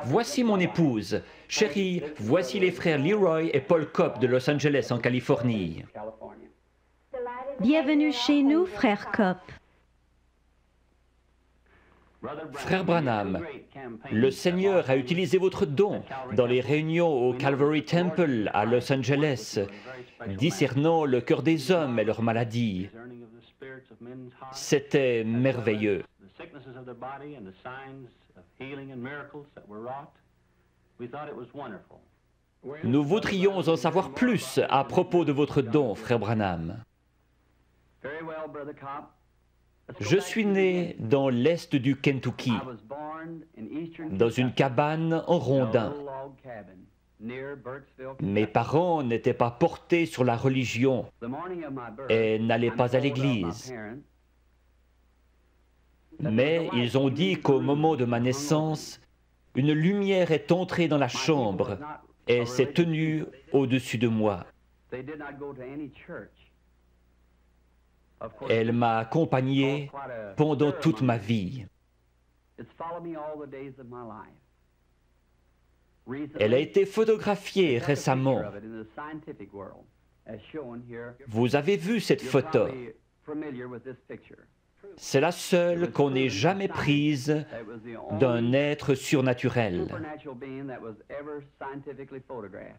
voici mon épouse. Chérie, voici les frères Leroy et Paul Kopp de Los Angeles en Californie. Bienvenue chez nous, frère Kopp. Frère Branham, le Seigneur a utilisé votre don dans les réunions au Calvary Temple à Los Angeles, discernant le cœur des hommes et leurs maladies. C'était merveilleux. Nous voudrions en savoir plus à propos de votre don, frère Branham. Je suis né dans l'est du Kentucky, dans une cabane en rondin. Mes parents n'étaient pas portés sur la religion et n'allaient pas à l'église. Mais ils ont dit qu'au moment de ma naissance, une lumière est entrée dans la chambre et s'est tenue au-dessus de moi. Elle m'a accompagné pendant toute ma vie. Elle a été photographiée récemment. Vous avez vu cette photo. C'est la seule qu'on ait jamais prise d'un être surnaturel.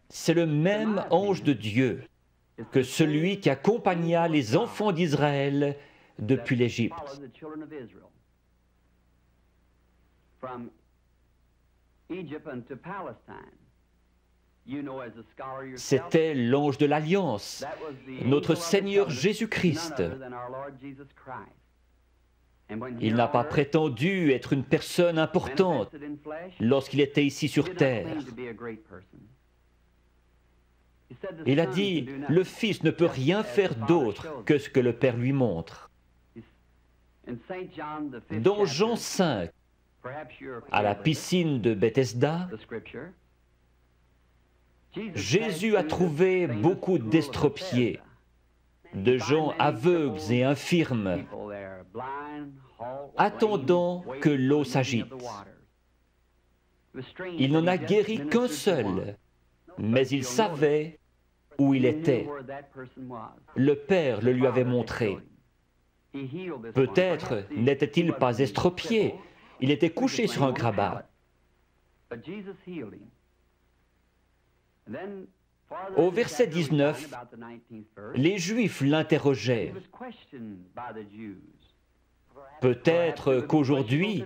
C'est le même ange de Dieu que celui qui accompagna les enfants d'Israël depuis l'Égypte. C'était l'ange de l'Alliance, notre Seigneur Jésus-Christ. Il n'a pas prétendu être une personne importante lorsqu'il était ici sur terre. Il a dit, le Fils ne peut rien faire d'autre que ce que le Père lui montre. Dans Jean 5, à la piscine de Bethesda, Jésus a trouvé beaucoup d'estropiés, de gens aveugles et infirmes, attendant que l'eau s'agite. Il n'en a guéri qu'un seul, mais il savait où il était. Le Père le lui avait montré. Peut-être n'était-il pas estropié, il était couché sur un grabat. Au verset 19, les Juifs l'interrogeaient. Peut-être qu'aujourd'hui,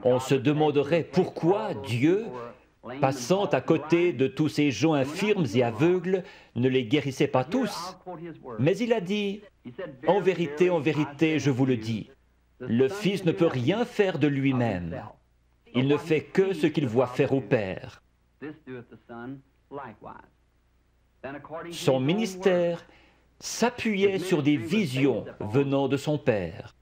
on se demanderait pourquoi Dieu, passant à côté de tous ces gens infirmes et aveugles, ne les guérissait pas tous. Mais il a dit, en vérité, je vous le dis, le Fils ne peut rien faire de lui-même. Il ne fait que ce qu'il voit faire au Père. Son ministère s'appuyait sur des visions venant de son Père.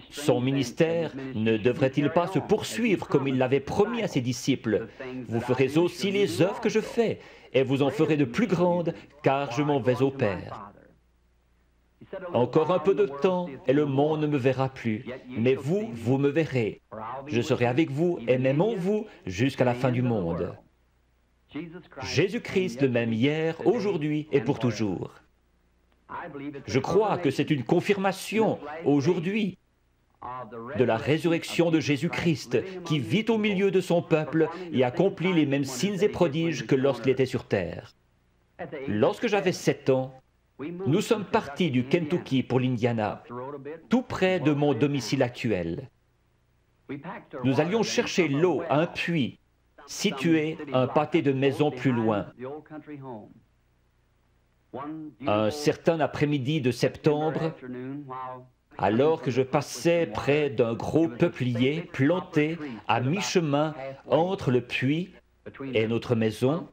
Son ministère ne devrait-il pas se poursuivre comme il l'avait promis à ses disciples? Vous ferez aussi les œuvres que je fais, et vous en ferez de plus grandes, car je m'en vais au Père. Encore un peu de temps, et le monde ne me verra plus. Mais vous, vous me verrez. Je serai avec vous, et même en vous, jusqu'à la fin du monde. Jésus-Christ, le même hier, aujourd'hui et pour toujours. Je crois que c'est une confirmation, aujourd'hui, de la résurrection de Jésus-Christ, qui vit au milieu de son peuple et accomplit les mêmes signes et prodiges que lorsqu'il était sur terre. Lorsque j'avais 7 ans, nous sommes partis du Kentucky pour l'Indiana, tout près de mon domicile actuel. Nous allions chercher l'eau à un puits, situé un pâté de maisons plus loin. Un certain après-midi de septembre, alors que je passais près d'un gros peuplier planté à mi-chemin entre le puits et notre maison,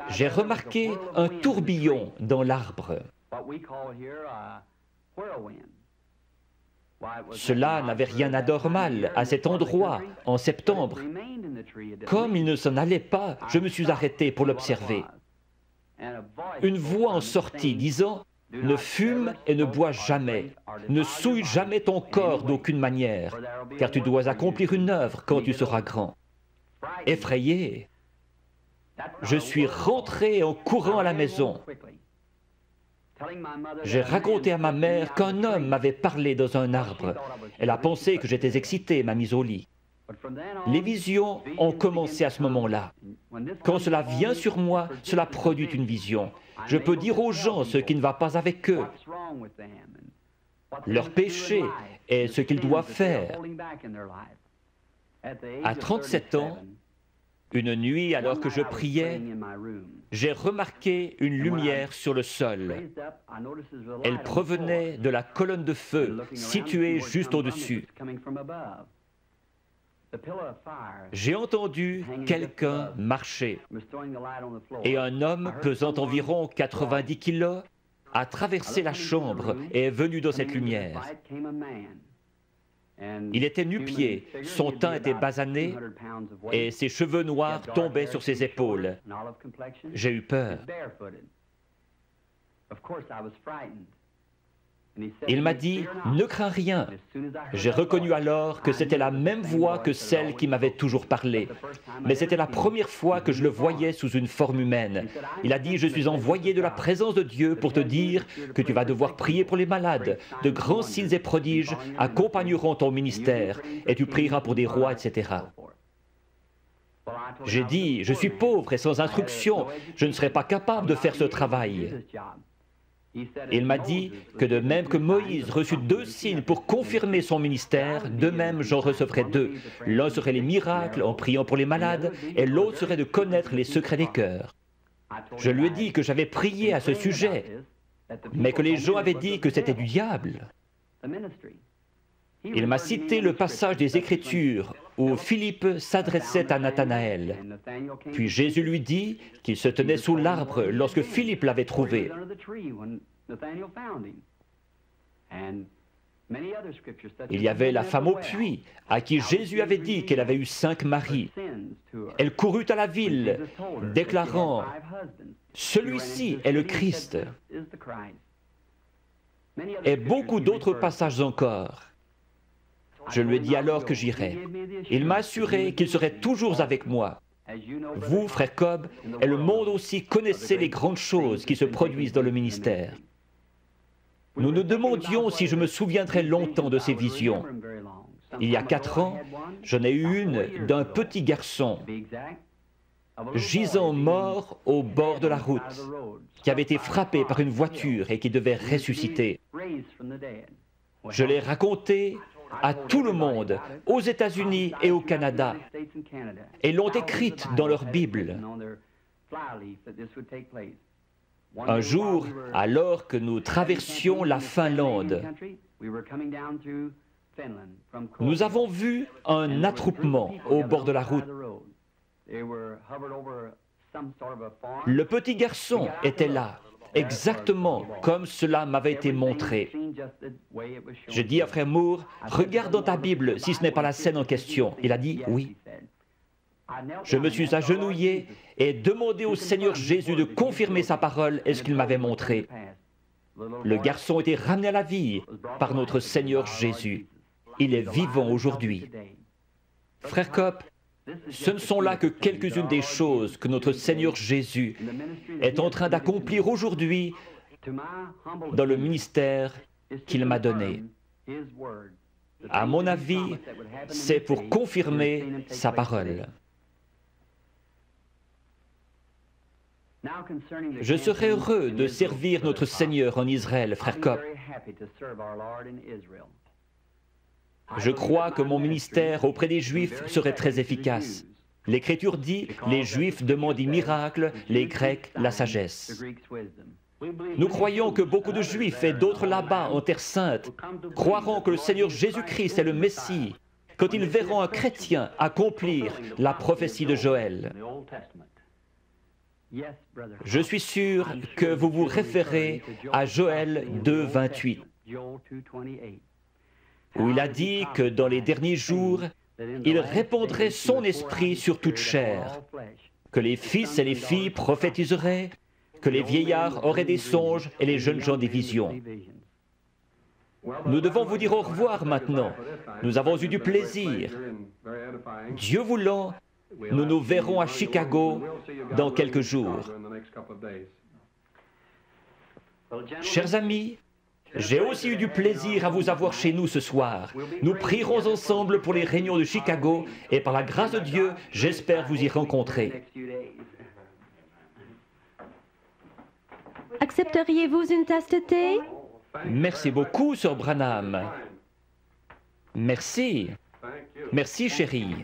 j'ai remarqué un tourbillon dans l'arbre. Cela n'avait rien d'anormal à cet endroit en septembre. Comme il ne s'en allait pas, je me suis arrêté pour l'observer. Une voix en sortit disant « Ne fume et ne bois jamais. Ne souille jamais ton corps d'aucune manière, car tu dois accomplir une œuvre quand tu seras grand. » Effrayé, je suis rentré en courant à la maison. J'ai raconté à ma mère qu'un homme m'avait parlé dans un arbre. Elle a pensé que j'étais excité et m'a mis au lit. Les visions ont commencé à ce moment-là. Quand cela vient sur moi, cela produit une vision. Je peux dire aux gens ce qui ne va pas avec eux, leur péché et ce qu'ils doivent faire. À 37 ans, une nuit, alors que je priais, j'ai remarqué une lumière sur le sol. Elle provenait de la colonne de feu située juste au-dessus. J'ai entendu quelqu'un marcher et un homme pesant environ 90 kilos a traversé la chambre et est venu dans cette lumière. Il était nu-pied, son teint était basané et ses cheveux noirs tombaient sur ses épaules. J'ai eu peur. Il m'a dit « Ne crains rien ». J'ai reconnu alors que c'était la même voix que celle qui m'avait toujours parlé. Mais c'était la première fois que je le voyais sous une forme humaine. Il a dit « Je suis envoyé de la présence de Dieu pour te dire que tu vas devoir prier pour les malades. De grands signes et prodiges accompagneront ton ministère et tu prieras pour des rois, etc. » J'ai dit « Je suis pauvre et sans instruction. Je ne serai pas capable de faire ce travail. » Il m'a dit que de même que Moïse reçut 2 signes pour confirmer son ministère, de même j'en recevrai 2. L'un serait les miracles en priant pour les malades et l'autre serait de connaître les secrets des cœurs. Je lui ai dit que j'avais prié à ce sujet, mais que les gens avaient dit que c'était du diable. Il m'a cité le passage des Écritures où Philippe s'adressait à Nathanaël. Puis Jésus lui dit qu'il se tenait sous l'arbre lorsque Philippe l'avait trouvé. Il y avait la femme au puits, à qui Jésus avait dit qu'elle avait eu 5 maris. Elle courut à la ville, déclarant « Celui-ci est le Christ ». Et beaucoup d'autres passages encore. Je lui ai dit alors que j'irais. Il m'a assuré qu'il serait toujours avec moi. Vous, frère Cobb, et le monde aussi connaissez les grandes choses qui se produisent dans le ministère. Nous nous demandions si je me souviendrais longtemps de ces visions. Il y a 4 ans, j'en ai eu une d'un petit garçon, gisant mort au bord de la route, qui avait été frappé par une voiture et qui devait ressusciter. Je l'ai raconté à tout le monde, aux États-Unis et au Canada, et l'ont écrite dans leur Bible. Un jour, alors que nous traversions la Finlande, nous avons vu un attroupement au bord de la route. Le petit garçon était là, exactement comme cela m'avait été montré. J'ai dit à frère Moore, regarde dans ta Bible si ce n'est pas la scène en question. Il a dit oui. Je me suis agenouillé et demandé au Seigneur Jésus de confirmer sa parole et ce qu'il m'avait montré. Le garçon était ramené à la vie par notre Seigneur Jésus. Il est vivant aujourd'hui. Frère Copp, ce ne sont là que quelques-unes des choses que notre Seigneur Jésus est en train d'accomplir aujourd'hui dans le ministère qu'il m'a donné. À mon avis, c'est pour confirmer sa parole. Je serais heureux de servir notre Seigneur en Israël, frère Copp. Je crois que mon ministère auprès des Juifs serait très efficace. L'Écriture dit, les Juifs demandent des miracles, les Grecs la sagesse. Nous croyons que beaucoup de Juifs et d'autres là-bas en Terre Sainte croiront que le Seigneur Jésus-Christ est le Messie quand ils verront un chrétien accomplir la prophétie de Joël. Je suis sûr que vous vous référez à Joël 2, 28, où il a dit que dans les derniers jours, il répandrait son esprit sur toute chair, que les fils et les filles prophétiseraient, que les vieillards auraient des songes et les jeunes gens des visions. Nous devons vous dire au revoir maintenant. Nous avons eu du plaisir. Dieu voulant, nous nous verrons à Chicago dans quelques jours. Chers amis, j'ai aussi eu du plaisir à vous avoir chez nous ce soir. Nous prierons ensemble pour les réunions de Chicago et par la grâce de Dieu, j'espère vous y rencontrer. Accepteriez-vous une tasse de thé? Merci beaucoup, Sir Branham. Merci. Merci, chérie.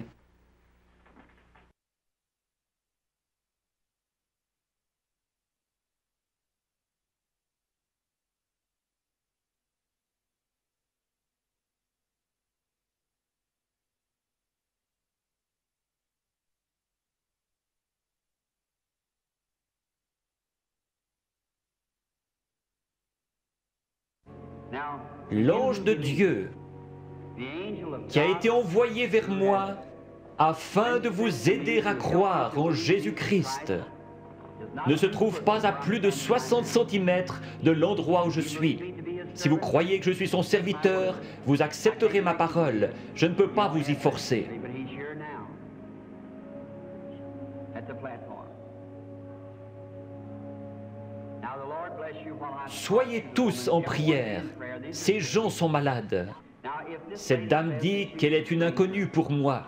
L'ange de Dieu qui a été envoyé vers moi afin de vous aider à croire en Jésus-Christ ne se trouve pas à plus de 60 cm de l'endroit où je suis. Si vous croyez que je suis son serviteur, vous accepterez ma parole. Je ne peux pas vous y forcer. Soyez tous en prière. Ces gens sont malades. Cette dame dit qu'elle est une inconnue pour moi.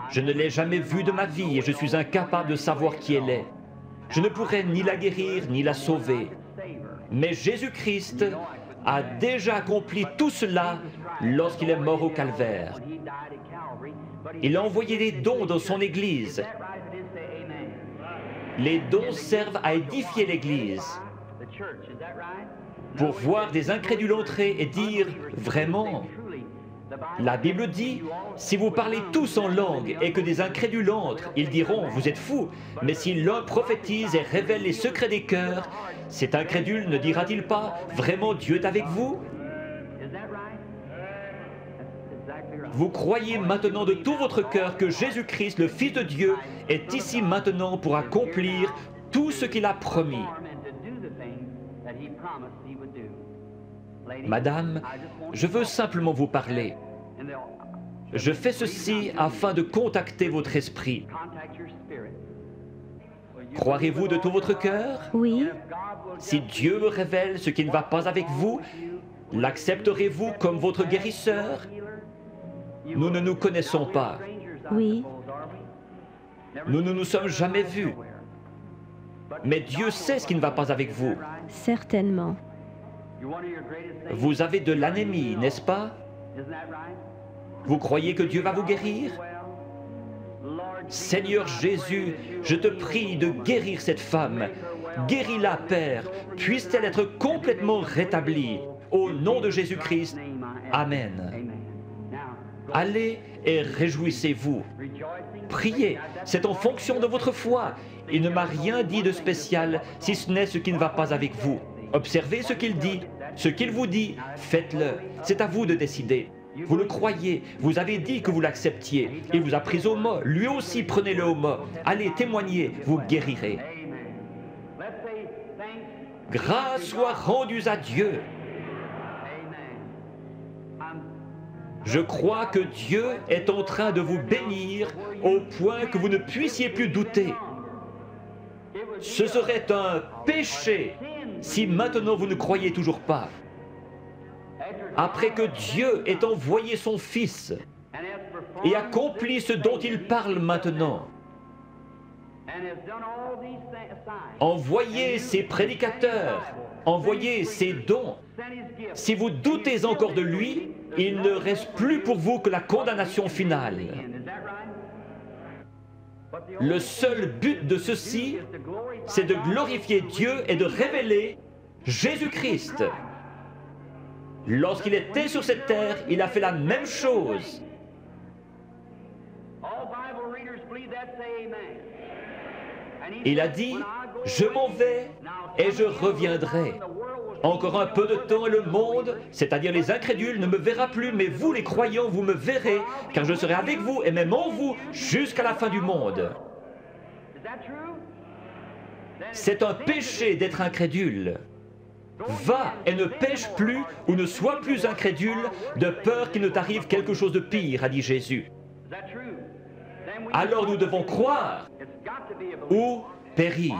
Je ne l'ai jamais vue de ma vie et je suis incapable de savoir qui elle est. Je ne pourrai ni la guérir ni la sauver. Mais Jésus-Christ a déjà accompli tout cela lorsqu'il est mort au calvaire. Il a envoyé des dons dans son Église. Les dons servent à édifier l'Église. Pour voir des incrédules entrer et dire « Vraiment ?» La Bible dit, si vous parlez tous en langue et que des incrédules entrent, ils diront, vous êtes fous. Mais si l'un prophétise et révèle les secrets des cœurs, cet incrédule ne dira-t-il pas, vraiment Dieu est avec vous? Vous croyez maintenant de tout votre cœur que Jésus-Christ, le Fils de Dieu, est ici maintenant pour accomplir tout ce qu'il a promis. Madame, je veux simplement vous parler. Je fais ceci afin de contacter votre esprit. Croirez-vous de tout votre cœur? Oui. Si Dieu me révèle ce qui ne va pas avec vous, l'accepterez-vous comme votre guérisseur? Nous ne nous connaissons pas. Oui. Nous ne nous sommes jamais vus. Mais Dieu sait ce qui ne va pas avec vous. Certainement. Vous avez de l'anémie, n'est-ce pas? Vous croyez que Dieu va vous guérir? Seigneur Jésus, je te prie de guérir cette femme. Guéris-la, Père. Puisse-t-elle être complètement rétablie. Au nom de Jésus-Christ. Amen. Allez et réjouissez-vous. Priez, c'est en fonction de votre foi. Il ne m'a rien dit de spécial, si ce n'est ce qui ne va pas avec vous. Observez ce qu'il dit. Ce qu'il vous dit, faites-le. C'est à vous de décider. Vous le croyez, vous avez dit que vous l'acceptiez. Il vous a pris au mot, lui aussi prenez-le au mot. Allez, témoignez, vous guérirez. Grâce soit rendue à Dieu. Je crois que Dieu est en train de vous bénir au point que vous ne puissiez plus douter. Ce serait un péché si maintenant vous ne croyez toujours pas. Après que Dieu ait envoyé son Fils et accompli ce dont il parle maintenant, envoyez ses prédicateurs, envoyez ses dons. Si vous doutez encore de lui, il ne reste plus pour vous que la condamnation finale. Le seul but de ceci, c'est de glorifier Dieu et de révéler Jésus-Christ. Lorsqu'il était sur cette terre, il a fait la même chose. Il a dit, je m'en vais et je reviendrai. Encore un peu de temps et le monde, c'est-à-dire les incrédules, ne me verra plus, mais vous les croyants, vous me verrez, car je serai avec vous et même en vous jusqu'à la fin du monde. C'est un péché d'être incrédule. Va et ne pêche plus ou ne sois plus incrédule de peur qu'il ne t'arrive quelque chose de pire, a dit Jésus. Alors nous devons croire ou périr.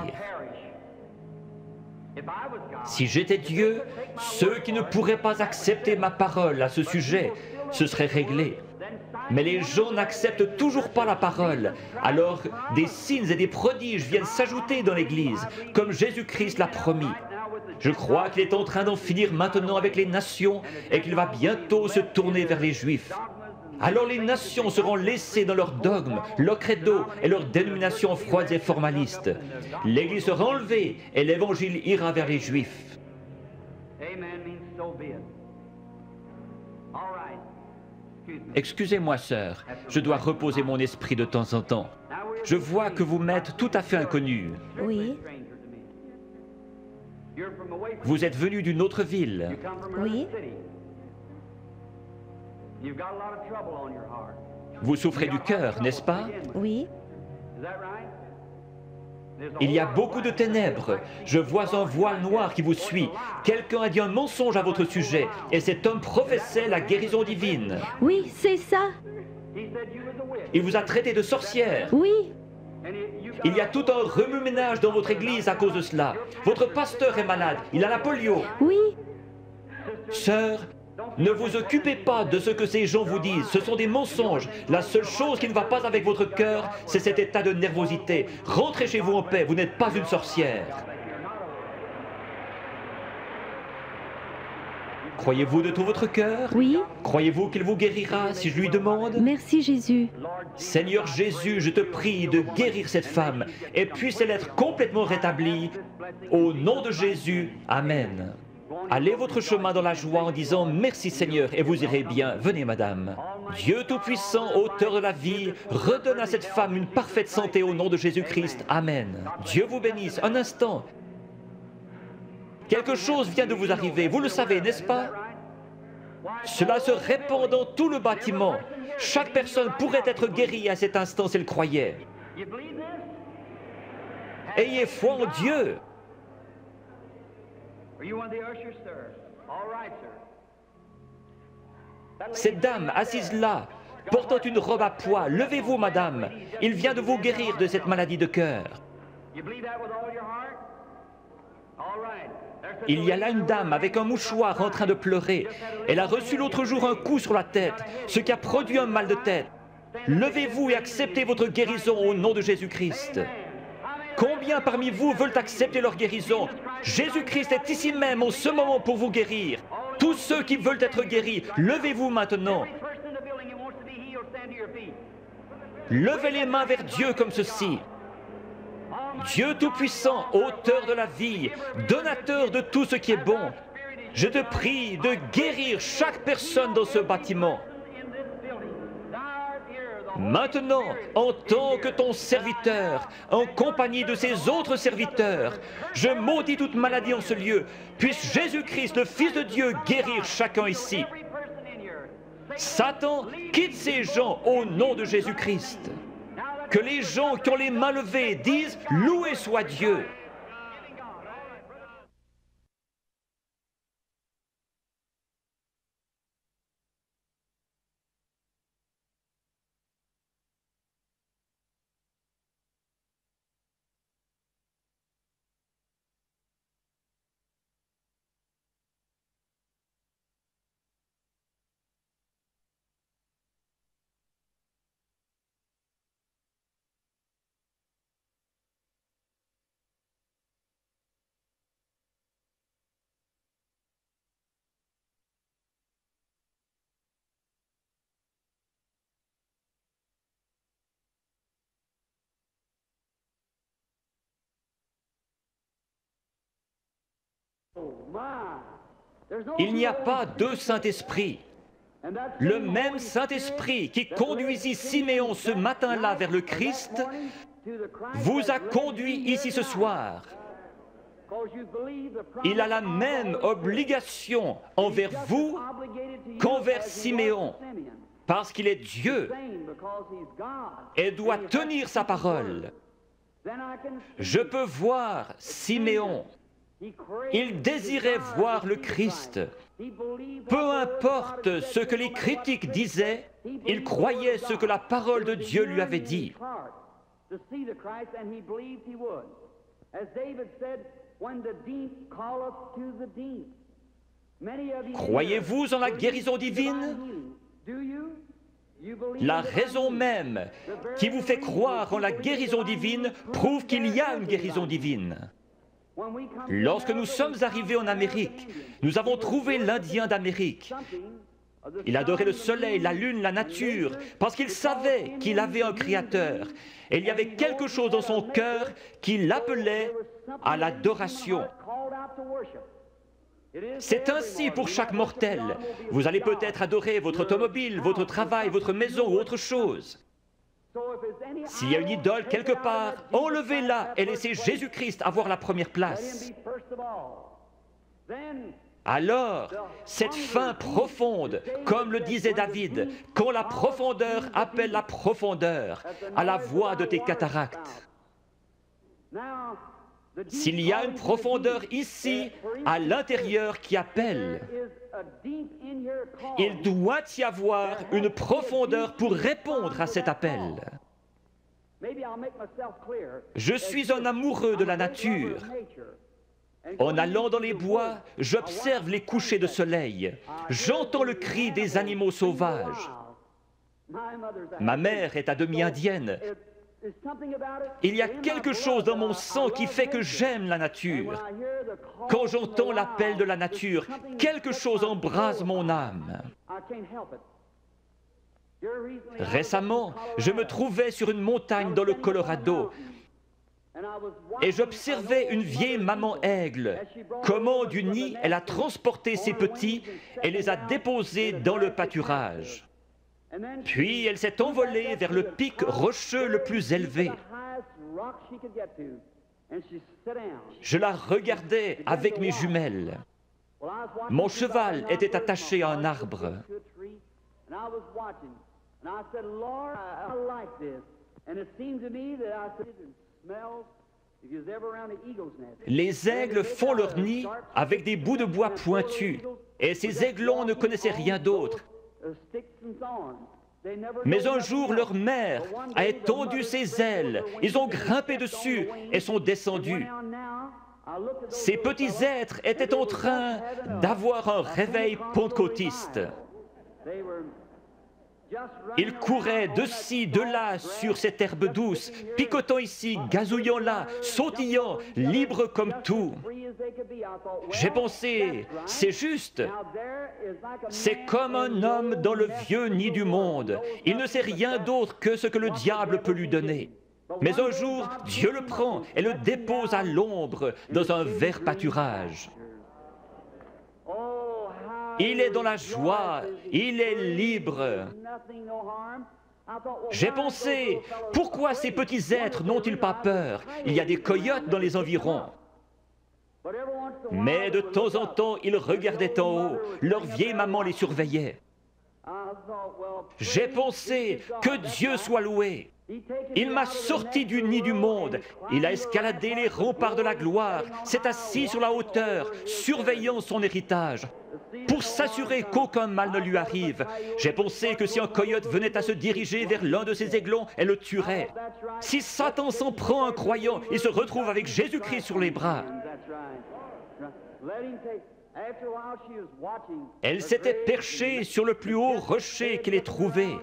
Si j'étais Dieu, ceux qui ne pourraient pas accepter ma parole à ce sujet, ce serait réglé. Mais les gens n'acceptent toujours pas la parole. Alors des signes et des prodiges viennent s'ajouter dans l'Église, comme Jésus-Christ l'a promis. Je crois qu'il est en train d'en finir maintenant avec les nations et qu'il va bientôt se tourner vers les Juifs. Alors les nations seront laissées dans leurs dogmes, leurs credos et leurs dénominations froides et formalistes. L'Église sera enlevée et l'Évangile ira vers les Juifs. Excusez-moi, sœur, je dois reposer mon esprit de temps en temps. Je vois que vous m'êtes tout à fait inconnu. Oui. Vous êtes venu d'une autre ville. Oui. Vous souffrez du cœur, n'est-ce pas? Oui. Il y a beaucoup de ténèbres. Je vois un voile noir qui vous suit. Quelqu'un a dit un mensonge à votre sujet, et cet homme professait la guérison divine. Oui, c'est ça. Il vous a traité de sorcière. Oui. Il y a tout un remue-ménage dans votre église à cause de cela. Votre pasteur est malade, il a la polio. Oui. Sœur, ne vous occupez pas de ce que ces gens vous disent, ce sont des mensonges. La seule chose qui ne va pas avec votre cœur, c'est cet état de nervosité. Rentrez chez vous en paix, vous n'êtes pas une sorcière. Croyez-vous de tout votre cœur? Oui. Croyez-vous qu'il vous guérira si je lui demande? Merci Jésus. Seigneur Jésus, je te prie de guérir cette femme et puisse-elle être complètement rétablie. Au nom de Jésus, Amen. Allez votre chemin dans la joie en disant « Merci Seigneur » et vous irez bien. Venez madame. Dieu Tout-Puissant, auteur de la vie, redonne à cette femme une parfaite santé au nom de Jésus-Christ. Amen. Dieu vous bénisse. Un instant. Quelque chose vient de vous arriver, vous le savez, n'est-ce pas? Cela se répand dans tout le bâtiment. Chaque personne pourrait être guérie à cet instant si elle croyait. Ayez foi en Dieu. Cette dame assise là, portant une robe à pois, levez-vous madame, il vient de vous guérir de cette maladie de cœur. Il y a là une dame avec un mouchoir en train de pleurer. Elle a reçu l'autre jour un coup sur la tête, ce qui a produit un mal de tête. Levez-vous et acceptez votre guérison au nom de Jésus-Christ. Combien parmi vous veulent accepter leur guérison? Jésus-Christ est ici même en ce moment pour vous guérir. Tous ceux qui veulent être guéris, levez-vous maintenant. Levez les mains vers Dieu comme ceci. Dieu Tout-Puissant, auteur de la vie, donateur de tout ce qui est bon, je te prie de guérir chaque personne dans ce bâtiment. Maintenant, en tant que ton serviteur, en compagnie de ces autres serviteurs, je maudis toute maladie en ce lieu. Puisse Jésus-Christ, le Fils de Dieu, guérir chacun ici. Satan, quitte ces gens au nom de Jésus-Christ. Que les gens qui ont les mains levées disent « Loué soit Dieu ». Il n'y a pas deux Saint-Esprits. Le même Saint-Esprit qui conduisit Siméon ce matin-là vers le Christ vous a conduit ici ce soir. Il a la même obligation envers vous qu'envers Siméon, parce qu'il est Dieu et doit tenir sa parole. Je peux voir Siméon. Il désirait voir le Christ. Peu importe ce que les critiques disaient, il croyait ce que la parole de Dieu lui avait dit. Croyez-vous en la guérison divine? La raison même qui vous fait croire en la guérison divine prouve qu'il y a une guérison divine. Lorsque nous sommes arrivés en Amérique, nous avons trouvé l'Indien d'Amérique. Il adorait le soleil, la lune, la nature, parce qu'il savait qu'il avait un Créateur. Et il y avait quelque chose dans son cœur qui l'appelait à l'adoration. C'est ainsi pour chaque mortel. Vous allez peut-être adorer votre automobile, votre travail, votre maison ou autre chose. S'il y a une idole quelque part, enlevez-la et laissez Jésus-Christ avoir la première place. Alors, cette faim profonde, comme le disait David, quand la profondeur appelle la profondeur, à la voix de tes cataractes. S'il y a une profondeur ici, à l'intérieur, qui appelle, il doit y avoir une profondeur pour répondre à cet appel. Je suis un amoureux de la nature. En allant dans les bois, j'observe les couchers de soleil. J'entends le cri des animaux sauvages. Ma mère est à demi indienne. Il y a quelque chose dans mon sang qui fait que j'aime la nature. Quand j'entends l'appel de la nature, quelque chose embrase mon âme. Récemment, je me trouvais sur une montagne dans le Colorado et j'observais une vieille maman aigle. Comment du nid elle a transporté ses petits et les a déposés dans le pâturage. Puis elle s'est envolée vers le pic rocheux le plus élevé. Je la regardais avec mes jumelles. Mon cheval était attaché à un arbre. Les aigles font leur nid avec des bouts de bois pointus, et ces aiglons ne connaissaient rien d'autre. Mais un jour, leur mère a étendu ses ailes, ils ont grimpé dessus et sont descendus. Ces petits êtres étaient en train d'avoir un réveil pentecôtiste. Ils couraient de ci, de là sur cette herbe douce, picotant ici, gazouillant là, sautillant, libres comme tout. J'ai pensé, c'est juste. C'est comme un homme dans le vieux nid du monde. Il ne sait rien d'autre que ce que le diable peut lui donner. Mais un jour, Dieu le prend et le dépose à l'ombre dans un vert pâturage. Il est dans la joie, il est libre. J'ai pensé, pourquoi ces petits êtres n'ont-ils pas peur? Il y a des coyotes dans les environs. Mais de temps en temps, ils regardaient en haut, leur vieille maman les surveillait. J'ai pensé, que Dieu soit loué. Il m'a sorti du nid du monde, il a escaladé les remparts de la gloire, s'est assis sur la hauteur, surveillant son héritage, pour s'assurer qu'aucun mal ne lui arrive. J'ai pensé que si un coyote venait à se diriger vers l'un de ses aiglons, elle le tuerait. Si Satan s'en prend à un croyant, il se retrouve avec Jésus-Christ sur les bras. Elle s'était perchée sur le plus haut rocher qu'elle ait trouvé.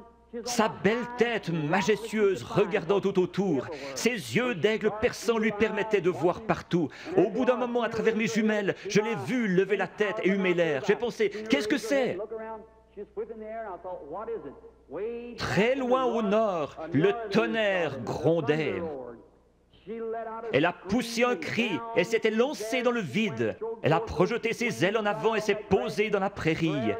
Sa belle tête majestueuse regardant tout autour, ses yeux d'aigle perçants lui permettaient de voir partout. Au bout d'un moment, à travers mes jumelles, je l'ai vue lever la tête et humer l'air. J'ai pensé, qu'est-ce que c'est? Très loin au nord, le tonnerre grondait. Elle a poussé un cri et s'était lancée dans le vide. Elle a projeté ses ailes en avant et s'est posée dans la prairie.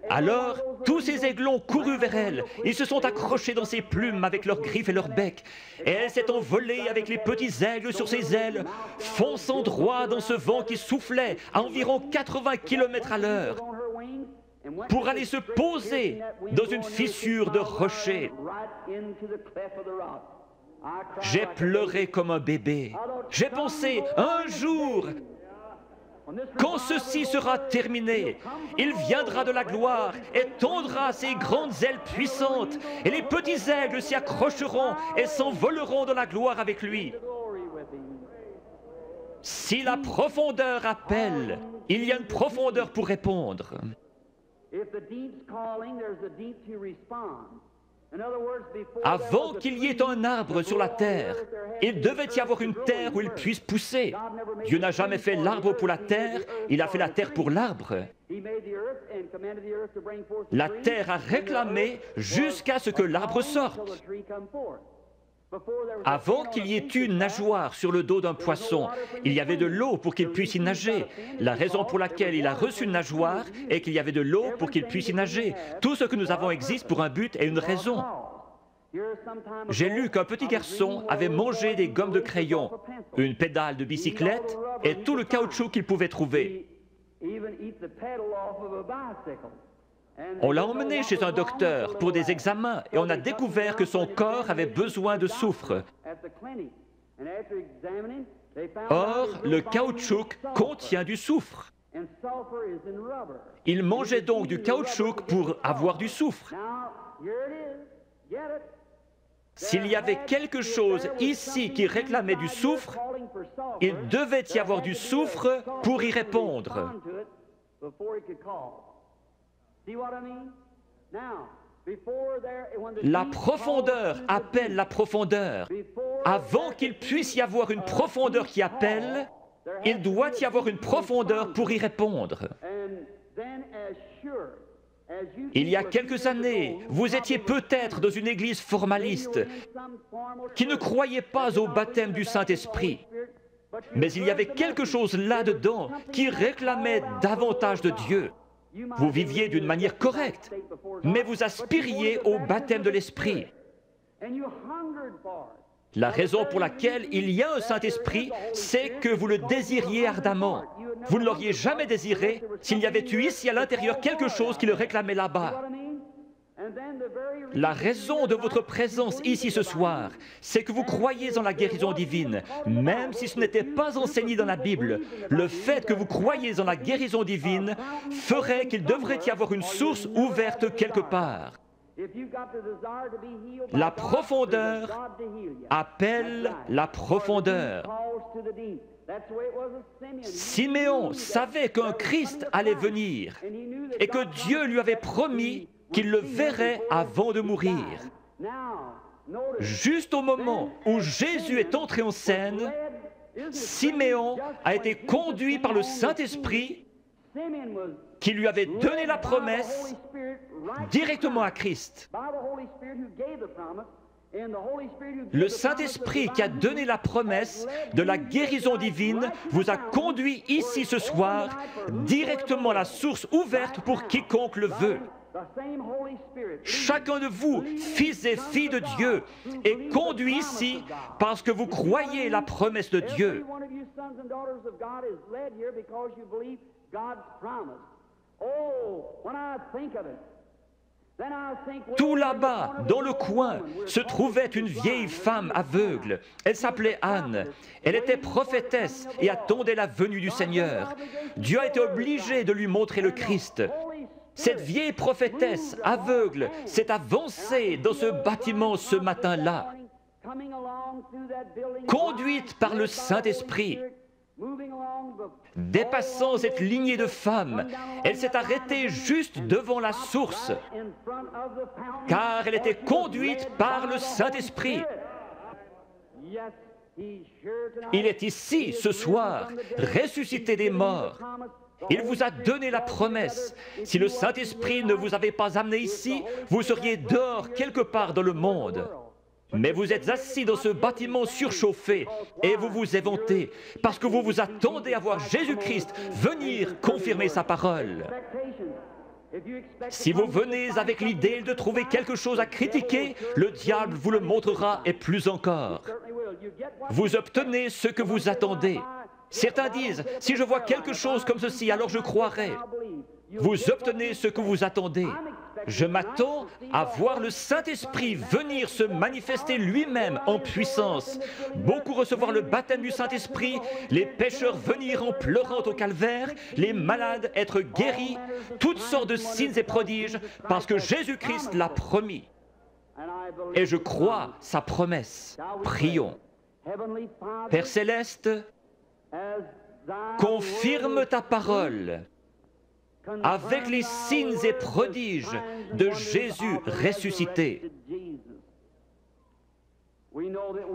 Alors, tous ces aiglons coururent vers elle. Ils se sont accrochés dans ses plumes avec leurs griffes et leurs becs. Et elle s'est envolée avec les petits aigles sur ses ailes, fonçant droit dans ce vent qui soufflait à environ 80 km à l'heure, pour aller se poser dans une fissure de rocher. J'ai pleuré comme un bébé. J'ai pensé, un jour, quand ceci sera terminé, il viendra de la gloire et tondra ses grandes ailes puissantes, et les petits aigles s'y accrocheront et s'envoleront dans la gloire avec lui. Si la profondeur appelle, il y a une profondeur pour répondre. Avant qu'il y ait un arbre sur la terre, il devait y avoir une terre où il puisse pousser. Dieu n'a jamais fait l'arbre pour la terre, il a fait la terre pour l'arbre. La terre a réclamé jusqu'à ce que l'arbre sorte. Avant qu'il y ait une nageoire sur le dos d'un poisson, il y avait de l'eau pour qu'il puisse y nager. La raison pour laquelle il a reçu une nageoire est qu'il y avait de l'eau pour qu'il puisse y nager. Tout ce que nous avons existe pour un but et une raison. J'ai lu qu'un petit garçon avait mangé des gommes de crayon, une pédale de bicyclette et tout le caoutchouc qu'il pouvait trouver. On l'a emmené chez un docteur pour des examens et on a découvert que son corps avait besoin de soufre. Or, le caoutchouc contient du soufre. Il mangeait donc du caoutchouc pour avoir du soufre. S'il y avait quelque chose ici qui réclamait du soufre, il devait y avoir du soufre pour y répondre. La profondeur appelle la profondeur. Avant qu'il puisse y avoir une profondeur qui appelle, il doit y avoir une profondeur pour y répondre. Il y a quelques années, vous étiez peut-être dans une église formaliste qui ne croyait pas au baptême du Saint-Esprit. Mais il y avait quelque chose là-dedans qui réclamait davantage de Dieu. Vous viviez d'une manière correcte, mais vous aspiriez au baptême de l'Esprit. La raison pour laquelle il y a un Saint-Esprit, c'est que vous le désiriez ardemment. Vous ne l'auriez jamais désiré s'il y avait eu ici à l'intérieur quelque chose qui le réclamait là-bas. La raison de votre présence ici ce soir, c'est que vous croyez en la guérison divine, même si ce n'était pas enseigné dans la Bible. Le fait que vous croyez en la guérison divine ferait qu'il devrait y avoir une source ouverte quelque part. La profondeur appelle la profondeur. Siméon savait qu'un Christ allait venir et que Dieu lui avait promis qu'il le verrait avant de mourir. Juste au moment où Jésus est entré en scène, Siméon a été conduit par le Saint-Esprit qui lui avait donné la promesse directement à Christ. Le Saint-Esprit qui a donné la promesse de la guérison divine vous a conduit ici ce soir directement à la source ouverte pour quiconque le veut. Chacun de vous, fils et filles de Dieu, est conduit ici parce que vous croyez la promesse de Dieu. Tout là-bas, dans le coin, se trouvait une vieille femme aveugle. Elle s'appelait Anne. Elle était prophétesse et attendait la venue du Seigneur. Dieu a été obligé de lui montrer le Christ. Cette vieille prophétesse aveugle s'est avancée dans ce bâtiment ce matin-là, conduite par le Saint-Esprit. Dépassant cette lignée de femmes, elle s'est arrêtée juste devant la source, car elle était conduite par le Saint-Esprit. Il est ici, ce soir, ressuscité des morts. Il vous a donné la promesse. Si le Saint-Esprit ne vous avait pas amené ici, vous seriez dehors quelque part dans le monde. Mais vous êtes assis dans ce bâtiment surchauffé et vous vous éventez parce que vous vous attendez à voir Jésus-Christ venir confirmer sa parole. Si vous venez avec l'idée de trouver quelque chose à critiquer, le diable vous le montrera et plus encore. Vous obtenez ce que vous attendez. Certains disent, si je vois quelque chose comme ceci, alors je croirai. Vous obtenez ce que vous attendez. Je m'attends à voir le Saint-Esprit venir se manifester lui-même en puissance. Beaucoup recevoir le baptême du Saint-Esprit, les pécheurs venir en pleurant au calvaire, les malades être guéris, toutes sortes de signes et prodiges, parce que Jésus-Christ l'a promis. Et je crois sa promesse. Prions. Père Céleste, confirme ta parole avec les signes et prodiges de Jésus ressuscité.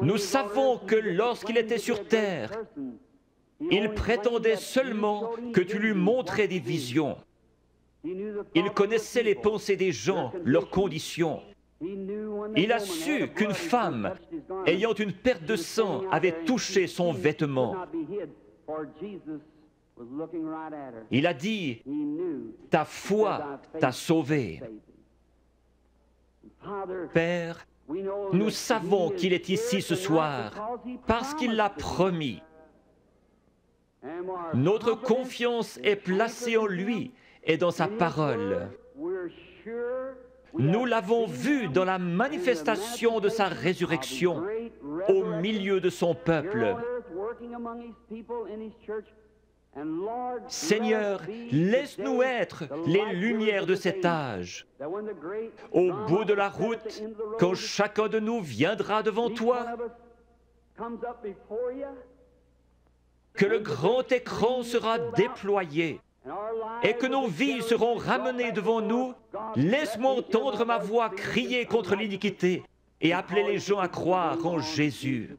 Nous savons que lorsqu'il était sur terre, il prétendait seulement que tu lui montrais des visions. Il connaissait les pensées des gens, leurs conditions. Il a su qu'une femme, ayant une perte de sang, avait touché son vêtement. Il a dit, « Ta foi t'a sauvé. » Père, nous savons qu'il est ici ce soir parce qu'il l'a promis. Notre confiance est placée en lui et dans sa parole. Nous l'avons vu dans la manifestation de sa résurrection au milieu de son peuple. Seigneur, laisse-nous être les lumières de cet âge. Au bout de la route, quand chacun de nous viendra devant toi, que le grand écran sera déployé et que nos vies seront ramenées devant nous, laisse-moi entendre ma voix crier contre l'iniquité et appeler les gens à croire en Jésus.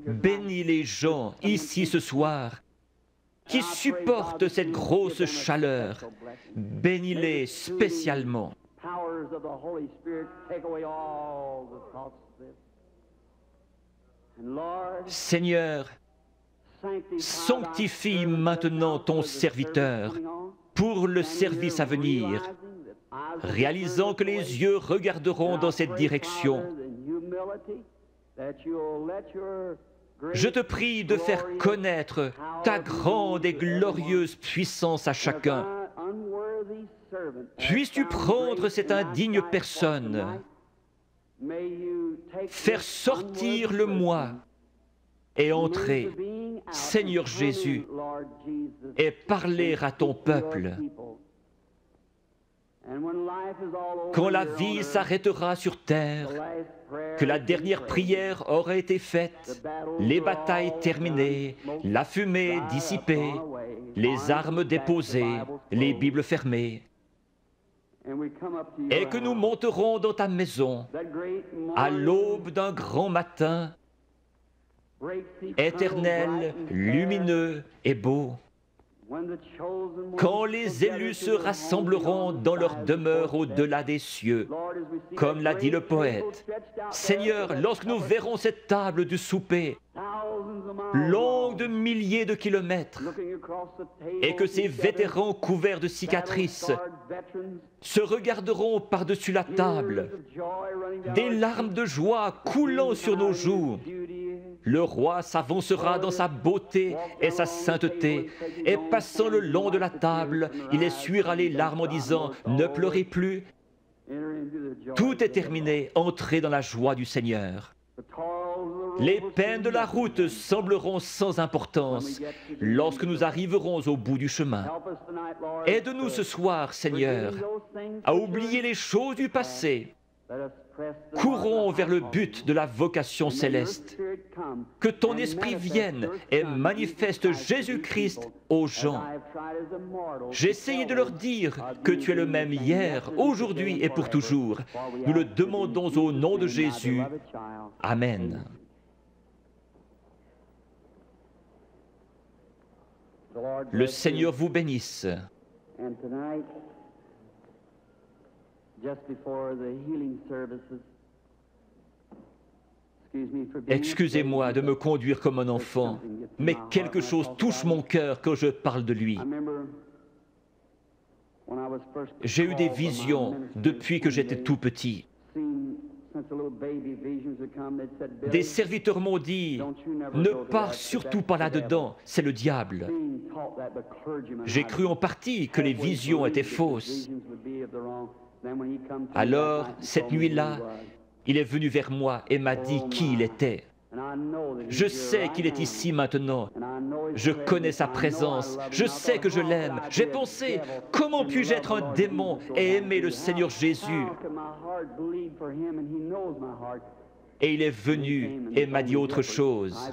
Bénis les gens ici ce soir qui supportent cette grosse chaleur. Bénis-les spécialement. Seigneur, sanctifie maintenant ton serviteur pour le service à venir, réalisant que les yeux regarderont dans cette direction. Je te prie de faire connaître ta grande et glorieuse puissance à chacun. Puisses-tu prendre cette indigne personne, faire sortir le moi et entrer, Seigneur Jésus, et parler à ton peuple. Quand la vie s'arrêtera sur terre, que la dernière prière aura été faite, les batailles terminées, la fumée dissipée, les armes déposées, les Bibles fermées, et que nous monterons dans ta maison à l'aube d'un grand matin, éternel, lumineux et beau, quand les élus se rassembleront dans leur demeure au-delà des cieux, comme l'a dit le poète. Seigneur, lorsque nous verrons cette table du souper, longue de milliers de kilomètres, et que ces vétérans couverts de cicatrices se regarderont par-dessus la table, des larmes de joie coulant sur nos joues, le roi s'avancera dans sa beauté et sa sainteté, et passant le long de la table, il essuiera les larmes en disant « Ne pleurez plus ». Tout est terminé, entrez dans la joie du Seigneur. Les peines de la route sembleront sans importance lorsque nous arriverons au bout du chemin. Aide-nous ce soir, Seigneur, à oublier les choses du passé. Courons vers le but de la vocation céleste. Que ton esprit vienne et manifeste Jésus-Christ aux gens. J'ai essayé de leur dire que tu es le même hier, aujourd'hui et pour toujours. Nous le demandons au nom de Jésus. Amen. Le Seigneur vous bénisse. Excusez-moi de me conduire comme un enfant, mais quelque chose touche mon cœur quand je parle de lui. J'ai eu des visions depuis que j'étais tout petit. Des serviteurs m'ont dit, ne pars surtout pas là-dedans, c'est le diable. J'ai cru en partie que les visions étaient fausses. Alors, cette nuit-là, il est venu vers moi et m'a dit qui il était. Je sais qu'il est ici maintenant. Je connais sa présence. Je sais que je l'aime. J'ai pensé, comment puis-je être un démon et aimer le Seigneur Jésus? Et il est venu et m'a dit autre chose.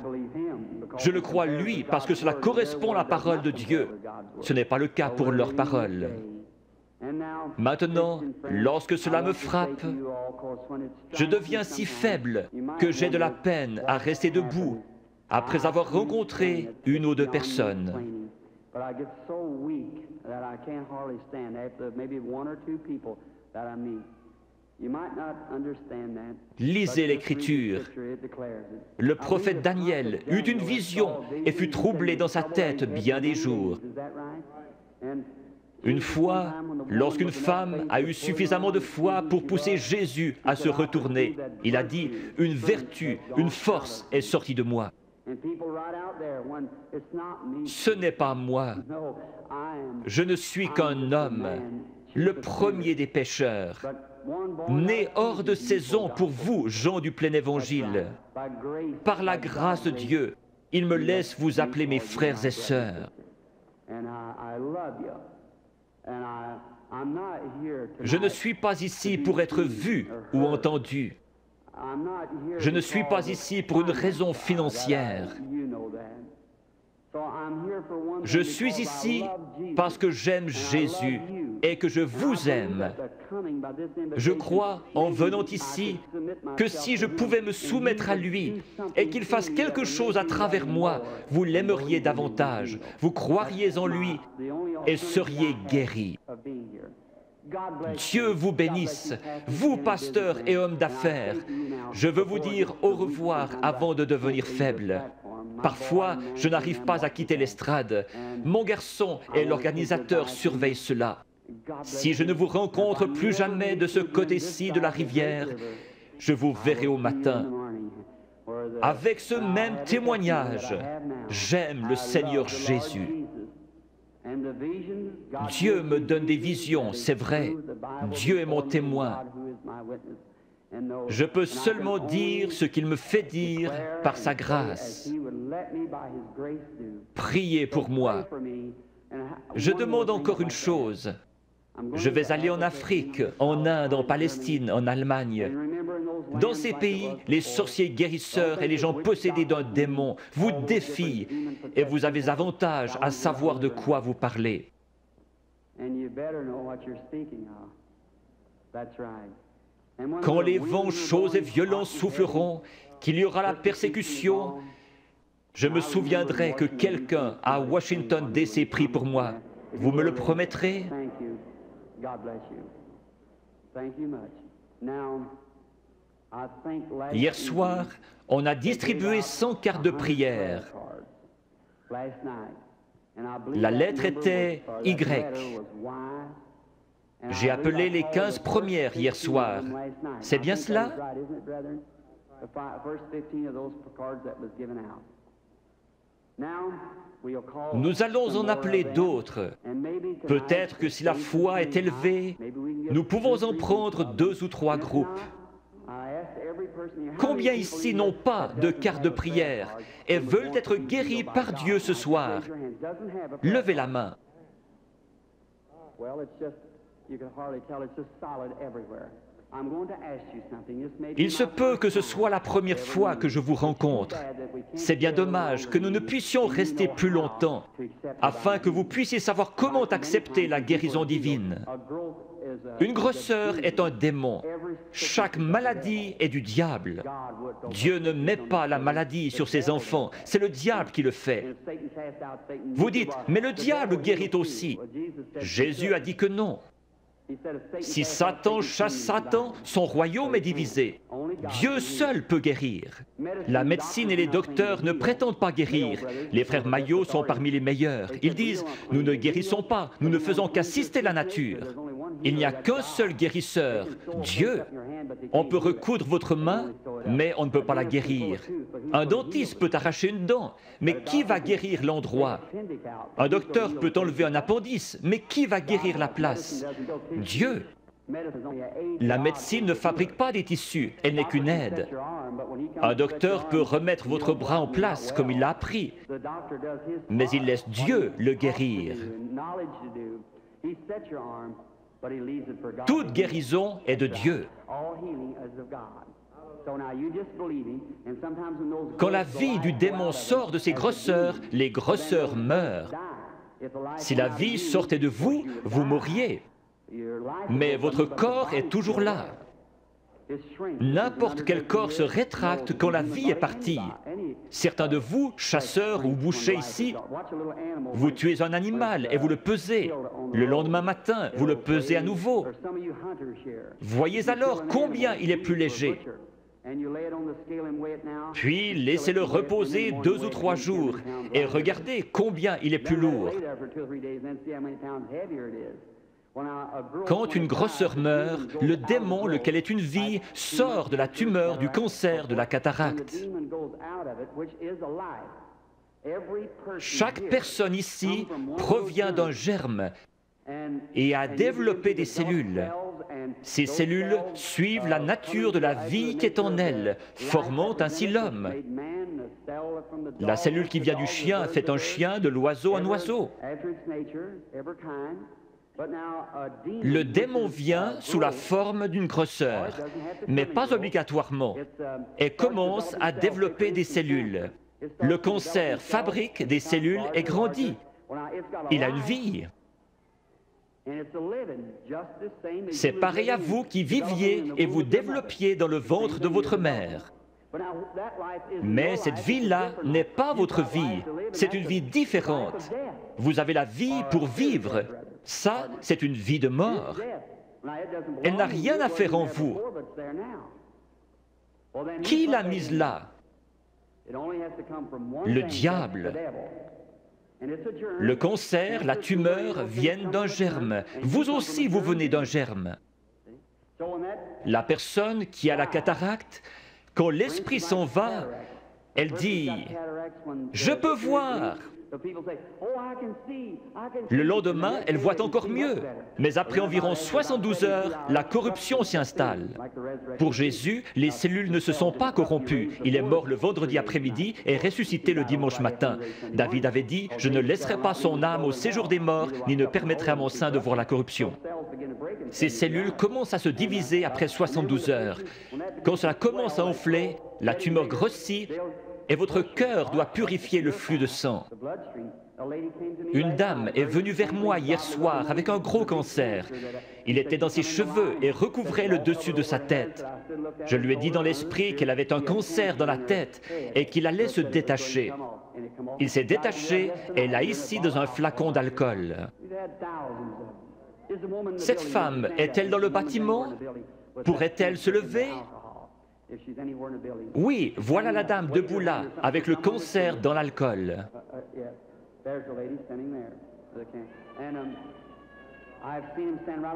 Je le crois lui parce que cela correspond à la parole de Dieu. Ce n'est pas le cas pour leur parole. Maintenant, lorsque cela me frappe, je deviens si faible que j'ai de la peine à rester debout après avoir rencontré une ou deux personnes. Lisez l'Écriture. Le prophète Daniel eut une vision et fut troublé dans sa tête bien des jours. Une fois, lorsqu'une femme a eu suffisamment de foi pour pousser Jésus à se retourner, il a dit, « Une vertu, une force est sortie de moi. » Ce n'est pas moi. Je ne suis qu'un homme, le premier des pécheurs, né hors de saison pour vous, gens du plein évangile. Par la grâce de Dieu, il me laisse vous appeler mes frères et sœurs. Je ne suis pas ici pour être vu ou entendu. Je ne suis pas ici pour une raison financière. Je suis ici parce que j'aime Jésus et que je vous aime. Je crois, en venant ici, que si je pouvais me soumettre à lui et qu'il fasse quelque chose à travers moi, vous l'aimeriez davantage, vous croiriez en lui et seriez guéris. Dieu vous bénisse, vous, pasteurs et hommes d'affaires. Je veux vous dire au revoir avant de devenir faible. Parfois, je n'arrive pas à quitter l'estrade. Mon garçon et l'organisateur surveillent cela. Si je ne vous rencontre plus jamais de ce côté-ci de la rivière, je vous verrai au matin. Avec ce même témoignage, j'aime le Seigneur Jésus. Dieu me donne des visions, c'est vrai. Dieu est mon témoin. Je peux seulement dire ce qu'il me fait dire par sa grâce. Priez pour moi. Je demande encore une chose. Je vais aller en Afrique, en Inde, en Palestine, en Allemagne. Dans ces pays, les sorciers guérisseurs et les gens possédés d'un démon vous défient et vous avez avantage à savoir de quoi vous parlez. Quand les vents chauds et violents souffleront, qu'il y aura la persécution, je me souviendrai que quelqu'un à Washington D.C. prie pour moi. Vous me le promettrez? Hier soir, on a distribué 100 cartes de prière. La lettre était Y. J'ai appelé les 15 premières hier soir. C'est bien cela? Nous allons en appeler d'autres. Peut-être que si la foi est élevée, nous pouvons en prendre 2 ou 3 groupes. Combien ici n'ont pas de carte de prière et veulent être guéris par Dieu ce soir? Levez la main. Il se peut que ce soit la première fois que je vous rencontre. C'est bien dommage que nous ne puissions rester plus longtemps, afin que vous puissiez savoir comment accepter la guérison divine. Une grosseur est un démon. Chaque maladie est du diable. Dieu ne met pas la maladie sur ses enfants, c'est le diable qui le fait. Vous dites, mais le diable guérit aussi. Jésus a dit que non. Si Satan chasse Satan, son royaume est divisé. Dieu seul peut guérir. La médecine et les docteurs ne prétendent pas guérir. Les frères Maillot sont parmi les meilleurs. Ils disent, nous ne guérissons pas, nous ne faisons qu'assister la nature. Il n'y a qu'un seul guérisseur, Dieu. On peut recoudre votre main, mais on ne peut pas la guérir. Un dentiste peut arracher une dent, mais qui va guérir l'endroit? Un docteur peut enlever un appendice, mais qui va guérir la place? Dieu. La médecine ne fabrique pas des tissus, elle n'est qu'une aide. Un docteur peut remettre votre bras en place comme il l'a appris, mais il laisse Dieu le guérir. Toute guérison est de Dieu. Quand la vie du démon sort de ses grosseurs, les grosseurs meurent. Si la vie sortait de vous, vous mourriez. Mais votre corps est toujours là. N'importe quel corps se rétracte quand la vie est partie. Certains de vous, chasseurs ou bouchers ici, vous tuez un animal et vous le pesez. Le lendemain matin, vous le pesez à nouveau. Voyez alors combien il est plus léger. Puis laissez-le reposer 2 ou 3 jours et regardez combien il est plus lourd. Quand une grosseur meurt, le démon, lequel est une vie, sort de la tumeur, du cancer, de la cataracte. Chaque personne ici provient d'un germe et a développé des cellules. Ces cellules suivent la nature de la vie qui est en elles, formant ainsi l'homme. La cellule qui vient du chien fait un chien, de l'oiseau un oiseau. Le démon vient sous la forme d'une grosseur, mais pas obligatoirement, et commence à développer des cellules. Le cancer fabrique des cellules et grandit. Il a une vie. C'est pareil à vous qui viviez et vous développiez dans le ventre de votre mère. Mais cette vie-là n'est pas votre vie, c'est une vie différente. Vous avez la vie pour vivre. Ça, c'est une vie de mort. Elle n'a rien à faire en vous. Qui l'a mise là? Le diable. Le cancer, la tumeur viennent d'un germe. Vous aussi, vous venez d'un germe. La personne qui a la cataracte, quand l'esprit s'en va, elle dit « Je peux voir ». Le lendemain, elle voit encore mieux, mais après environ 72 heures, la corruption s'y installe. Pour Jésus, les cellules ne se sont pas corrompues. Il est mort le vendredi après-midi et ressuscité le dimanche matin. David avait dit « Je ne laisserai pas son âme au séjour des morts, ni ne permettrai à mon sein de voir la corruption ». Ces cellules commencent à se diviser après 72 heures. Quand cela commence à enfler, la tumeur grossit, et votre cœur doit purifier le flux de sang. Une dame est venue vers moi hier soir avec un gros cancer. Il était dans ses cheveux et recouvrait le dessus de sa tête. Je lui ai dit dans l'esprit qu'elle avait un cancer dans la tête et qu'il allait se détacher. Il s'est détaché et l'a ici dans un flacon d'alcool. Cette femme est-elle dans le bâtiment? Pourrait-elle se lever? Oui, voilà la dame debout là, avec le cancer dans l'alcool.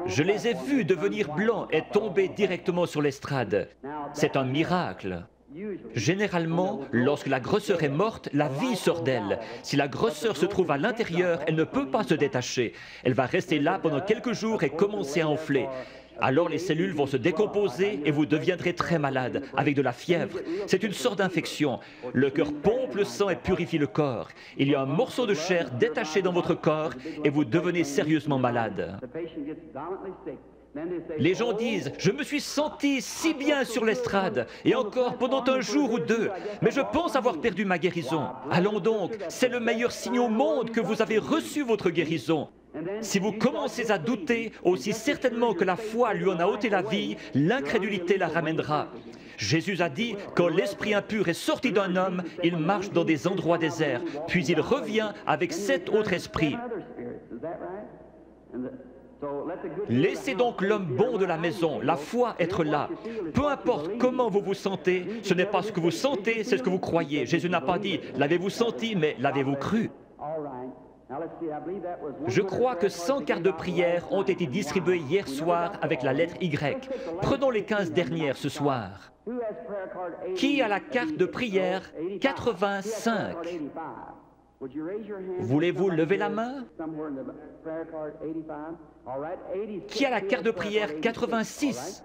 Je les ai vus devenir blancs et tomber directement sur l'estrade. C'est un miracle. Généralement, lorsque la grosseur est morte, la vie sort d'elle. Si la grosseur se trouve à l'intérieur, elle ne peut pas se détacher. Elle va rester là pendant quelques jours et commencer à enfler. Alors les cellules vont se décomposer et vous deviendrez très malade, avec de la fièvre. C'est une sorte d'infection. Le cœur pompe le sang et purifie le corps. Il y a un morceau de chair détaché dans votre corps et vous devenez sérieusement malade. Les gens disent « Je me suis senti si bien sur l'estrade, et encore pendant un jour ou deux, mais je pense avoir perdu ma guérison. » Allons donc, c'est le meilleur signe au monde que vous avez reçu votre guérison. Si vous commencez à douter, aussi certainement que la foi lui en a ôté la vie, l'incrédulité la ramènera. Jésus a dit, quand l'esprit impur est sorti d'un homme, il marche dans des endroits déserts, puis il revient avec 7 autres esprits. Laissez donc l'homme bon de la maison, la foi, être là. Peu importe comment vous vous sentez, ce n'est pas ce que vous sentez, c'est ce que vous croyez. Jésus n'a pas dit, l'avez-vous senti, mais l'avez-vous cru? Je crois que 100 cartes de prière ont été distribuées hier soir avec la lettre Y. Prenons les 15 dernières ce soir. Qui a la carte de prière 85? Voulez-vous lever la main? Qui a la carte de prière 86?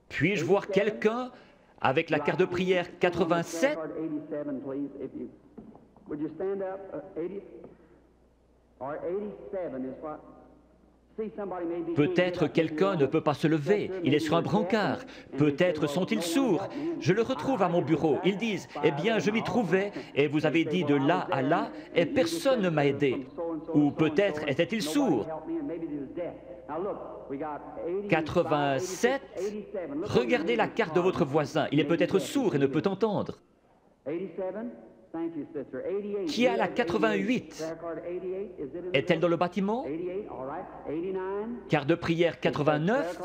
Puis-je voir quelqu'un avec la carte de prière 87? Peut-être quelqu'un ne peut pas se lever, il est sur un brancard. Peut-être sont-ils sourds. Je le retrouve à mon bureau. Ils disent, « Eh bien, je m'y trouvais, et vous avez dit de là à là, et personne ne m'a aidé. » Ou peut-être était-il sourd. 87, regardez la carte de votre voisin, il est peut-être sourd et ne peut entendre. Qui a la 88? Est-elle dans le bâtiment? Carte de prière 89?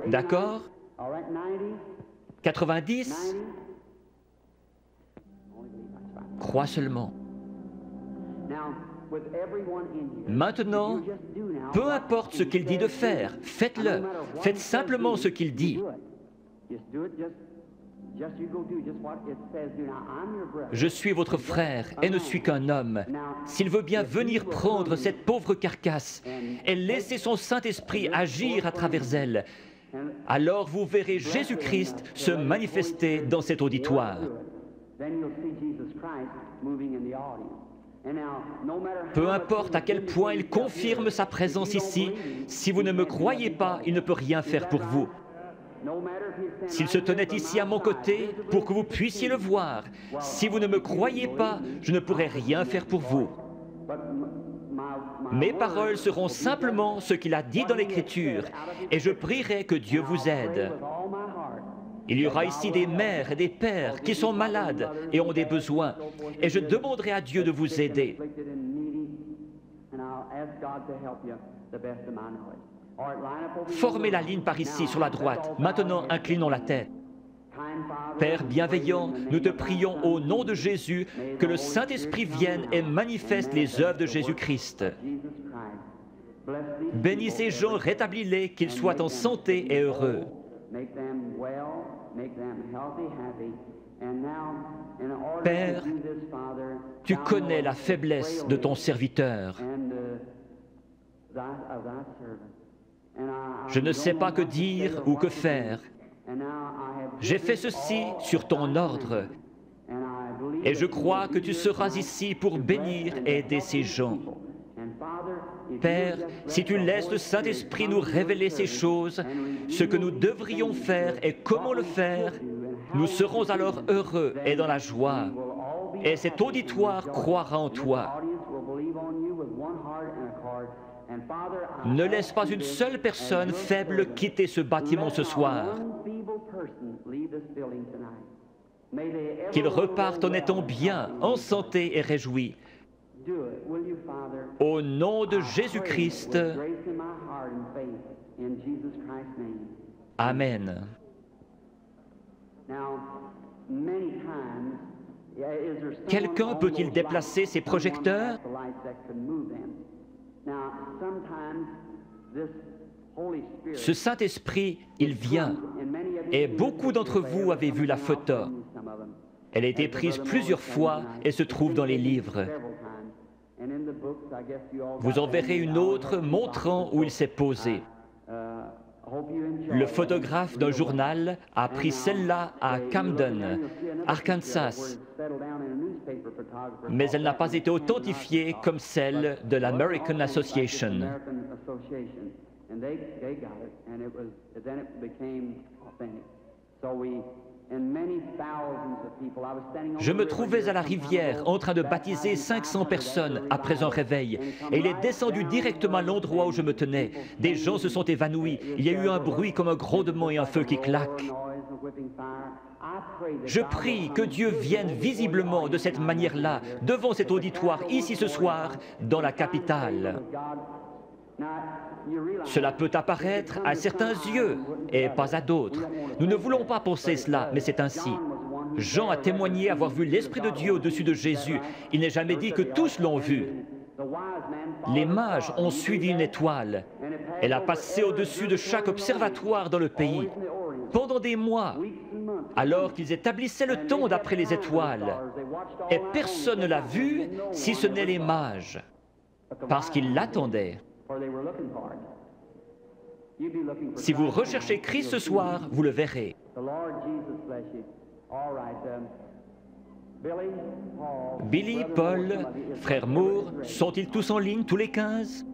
D'accord. 90? Crois seulement. Maintenant, peu importe ce qu'il dit de faire, faites-le. Faites simplement ce qu'il dit. Je suis votre frère et ne suis qu'un homme. S'il veut bien venir prendre cette pauvre carcasse et laisser son Saint-Esprit agir à travers elle, alors vous verrez Jésus-Christ se manifester dans cet auditoire. Peu importe à quel point il confirme sa présence ici, si vous ne me croyez pas, il ne peut rien faire pour vous. S'il se tenait ici à mon côté pour que vous puissiez le voir, si vous ne me croyez pas, je ne pourrai rien faire pour vous. Mes paroles seront simplement ce qu'il a dit dans l'Écriture, et je prierai que Dieu vous aide. Il y aura ici des mères et des pères qui sont malades et ont des besoins, et je demanderai à Dieu de vous aider. Formez la ligne par ici, sur la droite. Maintenant, inclinons la tête. Père bienveillant, nous te prions au nom de Jésus que le Saint-Esprit vienne et manifeste les œuvres de Jésus-Christ. Bénis ces gens, rétablis-les, qu'ils soient en santé et heureux. Père, tu connais la faiblesse de ton serviteur. Je ne sais pas que dire ou que faire. J'ai fait ceci sur ton ordre, et je crois que tu seras ici pour bénir et aider ces gens. Père, si tu laisses le Saint-Esprit nous révéler ces choses, ce que nous devrions faire et comment le faire, nous serons alors heureux et dans la joie. Et cet auditoire croira en toi. Ne laisse pas une seule personne faible quitter ce bâtiment ce soir. Qu'ils repartent en étant bien, en santé et réjouis. Au nom de Jésus-Christ. Amen. Quelqu'un peut-il déplacer ses projecteurs? Ce Saint-Esprit, il vient, et beaucoup d'entre vous avez vu la photo. Elle a été prise plusieurs fois et se trouve dans les livres. Vous en verrez une autre montrant où il s'est posé. Le photographe d'un journal a pris celle-là à Camden, Arkansas, mais elle n'a pas été authentifiée comme celle de l'American Association. Je me trouvais à la rivière en train de baptiser 500 personnes après un réveil, et il est descendu directement à l'endroit où je me tenais. Des gens se sont évanouis, il y a eu un bruit comme un grondement et un feu qui claque. Je prie que Dieu vienne visiblement de cette manière-là, devant cet auditoire, ici ce soir, dans la capitale. Cela peut apparaître à certains yeux et pas à d'autres. Nous ne voulons pas penser cela, mais c'est ainsi. Jean a témoigné avoir vu l'Esprit de Dieu au-dessus de Jésus. Il n'est jamais dit que tous l'ont vu. Les mages ont suivi une étoile. Elle a passé au-dessus de chaque observatoire dans le pays pendant des mois, alors qu'ils établissaient le temps d'après les étoiles. Et personne ne l'a vue si ce n'est les mages, parce qu'ils l'attendaient. Si vous recherchez Christ ce soir, vous le verrez. Billy, Paul, frère Moore, sont-ils tous en ligne, tous les 15?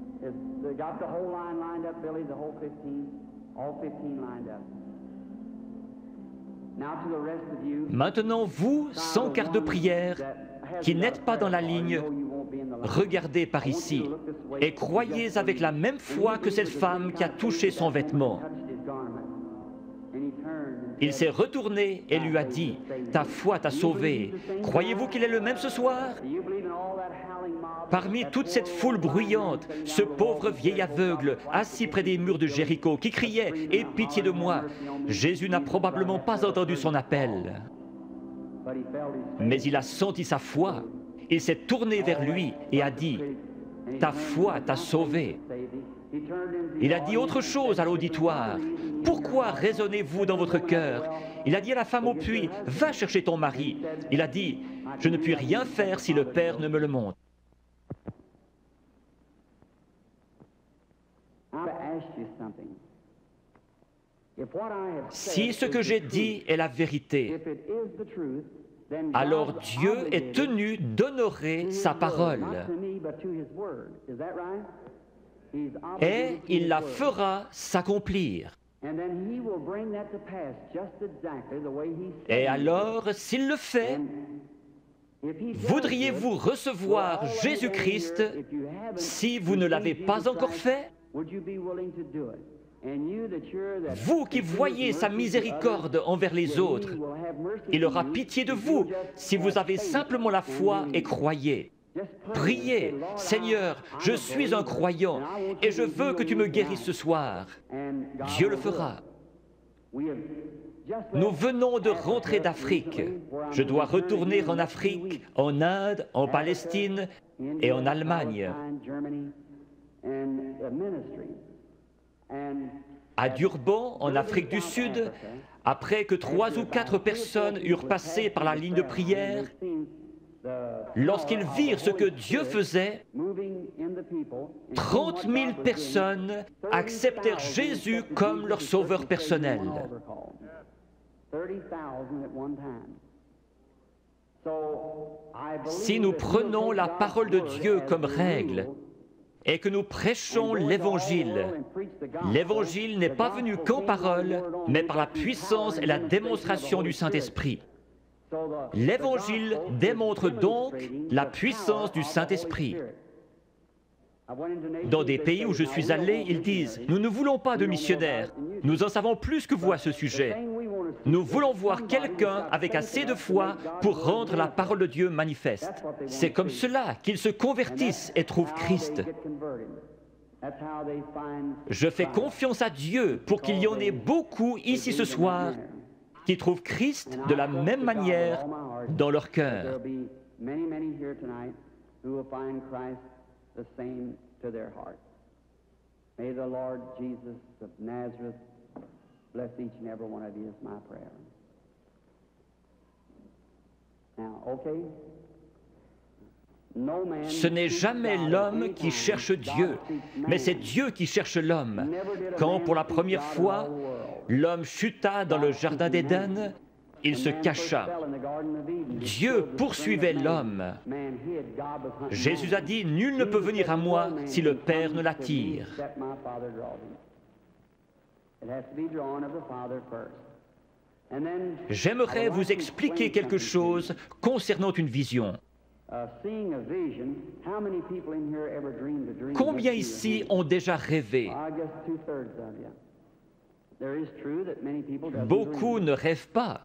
Maintenant, vous, sans carte de prière, qui n'êtes pas dans la ligne, regardez par ici et croyez avec la même foi que cette femme qui a touché son vêtement. Il s'est retourné et lui a dit, « Ta foi t'a sauvé. Croyez-vous qu'il est le même ce soir ?» Parmi toute cette foule bruyante, ce pauvre vieil aveugle, assis près des murs de Jéricho, qui criait « Aie pitié de moi !» Jésus n'a probablement pas entendu son appel. Mais il a senti sa foi. Il s'est tourné vers lui et a dit, « Ta foi t'a sauvé. » Il a dit autre chose à l'auditoire. « Pourquoi raisonnez-vous dans votre cœur ?» Il a dit à la femme au puits, « Va chercher ton mari. » Il a dit, « Je ne puis rien faire si le Père ne me le montre. » Si ce que j'ai dit est la vérité, alors Dieu est tenu d'honorer sa parole. Et il la fera s'accomplir. Et alors, s'il le fait, voudriez-vous recevoir Jésus-Christ si vous ne l'avez pas encore fait? Vous qui voyez sa miséricorde envers les autres, il aura pitié de vous si vous avez simplement la foi et croyez. Priez, « Seigneur, je suis un croyant et je veux que tu me guérisses ce soir. » Dieu le fera. Nous venons de rentrer d'Afrique. Je dois retourner en Afrique, en Inde, en Palestine et en Allemagne. À Durban, en Afrique du Sud, après que 3 ou 4 personnes eurent passé par la ligne de prière, lorsqu'ils virent ce que Dieu faisait, 30 000 personnes acceptèrent Jésus comme leur sauveur personnel. Si nous prenons la parole de Dieu comme règle et que nous prêchons l'Évangile, l'Évangile n'est pas venu qu'en parole, mais par la puissance et la démonstration du Saint-Esprit. L'Évangile démontre donc la puissance du Saint-Esprit. Dans des pays où je suis allé, ils disent « Nous ne voulons pas de missionnaires, nous en savons plus que vous à ce sujet. Nous voulons voir quelqu'un avec assez de foi pour rendre la parole de Dieu manifeste. » C'est comme cela qu'ils se convertissent et trouvent Christ. Je fais confiance à Dieu pour qu'il y en ait beaucoup ici ce soir qui trouvent Christ de la même manière dans leur cœur. The same to their heart. May the Lord Jesus of Nazareth bless each and every one of you is my prayer. Now, okay? No man. Ce n'est jamais l'homme qui cherche Dieu, mais c'est Dieu qui cherche l'homme. Quand pour la première fois, l'homme chuta dans le jardin d'Éden, il se cacha. Dieu poursuivait l'homme. Jésus a dit, « Nul ne peut venir à moi si le Père ne l'attire. » J'aimerais vous expliquer quelque chose concernant une vision. Combien ici ont déjà rêvé? Beaucoup ne rêvent pas.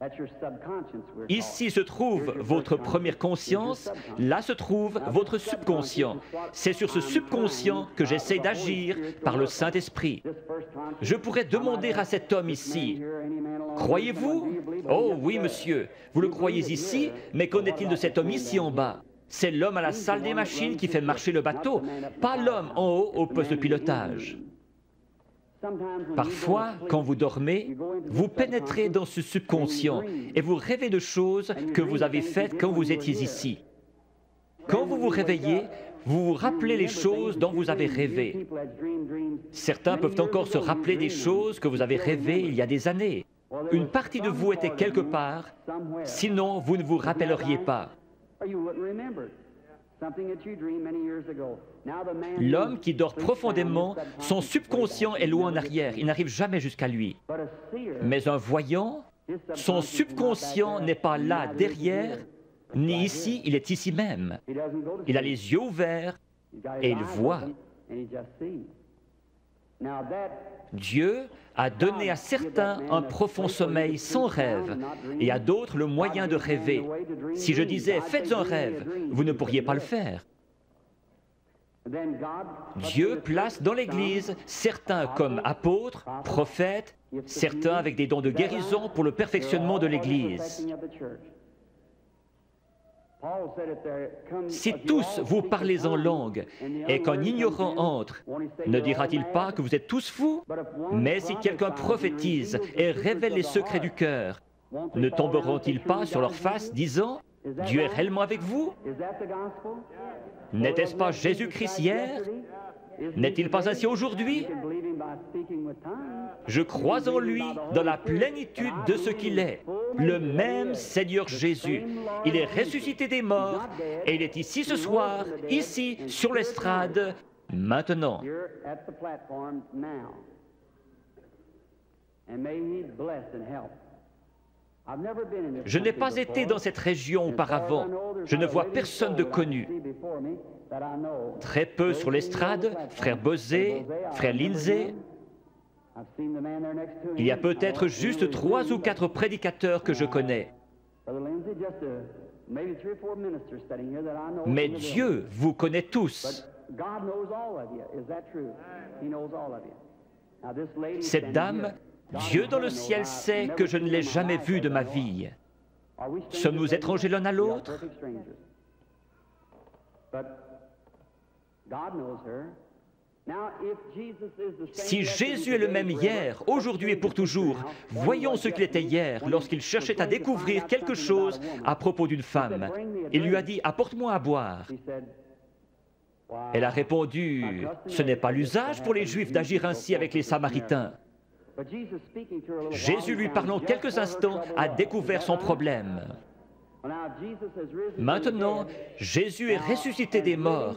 Ici se trouve votre première conscience, là se trouve votre subconscient. C'est sur ce subconscient que j'essaie d'agir par le Saint-Esprit. Je pourrais demander à cet homme ici, « Croyez-vous » ? « Oh oui, monsieur, vous le croyez ici, mais qu'en est-il de cet homme ici en bas ? C'est l'homme à la salle des machines qui fait marcher le bateau, pas l'homme en haut au poste de pilotage. » Parfois, quand vous dormez, vous pénétrez dans ce subconscient et vous rêvez de choses que vous avez faites quand vous étiez ici. Quand vous vous réveillez, vous vous rappelez les choses dont vous avez rêvé. Certains peuvent encore se rappeler des choses que vous avez rêvées il y a des années. Une partie de vous était quelque part, sinon vous ne vous rappelleriez pas. L'homme qui dort profondément, son subconscient est loin en arrière, il n'arrive jamais jusqu'à lui. Mais un voyant, son subconscient n'est pas là derrière, ni ici, il est ici même. Il a les yeux ouverts et il voit. Dieu a donné à certains un profond sommeil sans rêve et à d'autres le moyen de rêver. Si je disais « faites un rêve », vous ne pourriez pas le faire. Dieu place dans l'Église certains comme apôtres, prophètes, certains avec des dons de guérison pour le perfectionnement de l'Église. Si tous vous parlez en langue et qu'un ignorant entre, ne dira-t-il pas que vous êtes tous fous? Mais si quelqu'un prophétise et révèle les secrets du cœur, ne tomberont-ils pas sur leur face disant « Dieu est réellement avec vous » ? N'était-ce pas Jésus-Christ hier? N'est-il pas ainsi aujourd'hui? Je crois en lui dans la plénitude de ce qu'il est, le même Seigneur Jésus. Il est ressuscité des morts et il est ici ce soir, ici, sur l'estrade, maintenant. Je n'ai pas été dans cette région auparavant. Je ne vois personne de connu. Très peu sur l'estrade, frère Bosé, frère Lindsay. Il y a peut-être juste 3 ou 4 prédicateurs que je connais. Mais Dieu vous connaît tous. Cette dame, Dieu dans le ciel sait que je ne l'ai jamais vue de ma vie. Sommes-nous étrangers l'un à l'autre? Si Jésus est le même hier, aujourd'hui et pour toujours, voyons ce qu'il était hier lorsqu'il cherchait à découvrir quelque chose à propos d'une femme. Il lui a dit « Apporte-moi à boire ». Elle a répondu « Ce n'est pas l'usage pour les Juifs d'agir ainsi avec les Samaritains ». Jésus, lui parlant quelques instants, a découvert son problème. Maintenant, Jésus est ressuscité des morts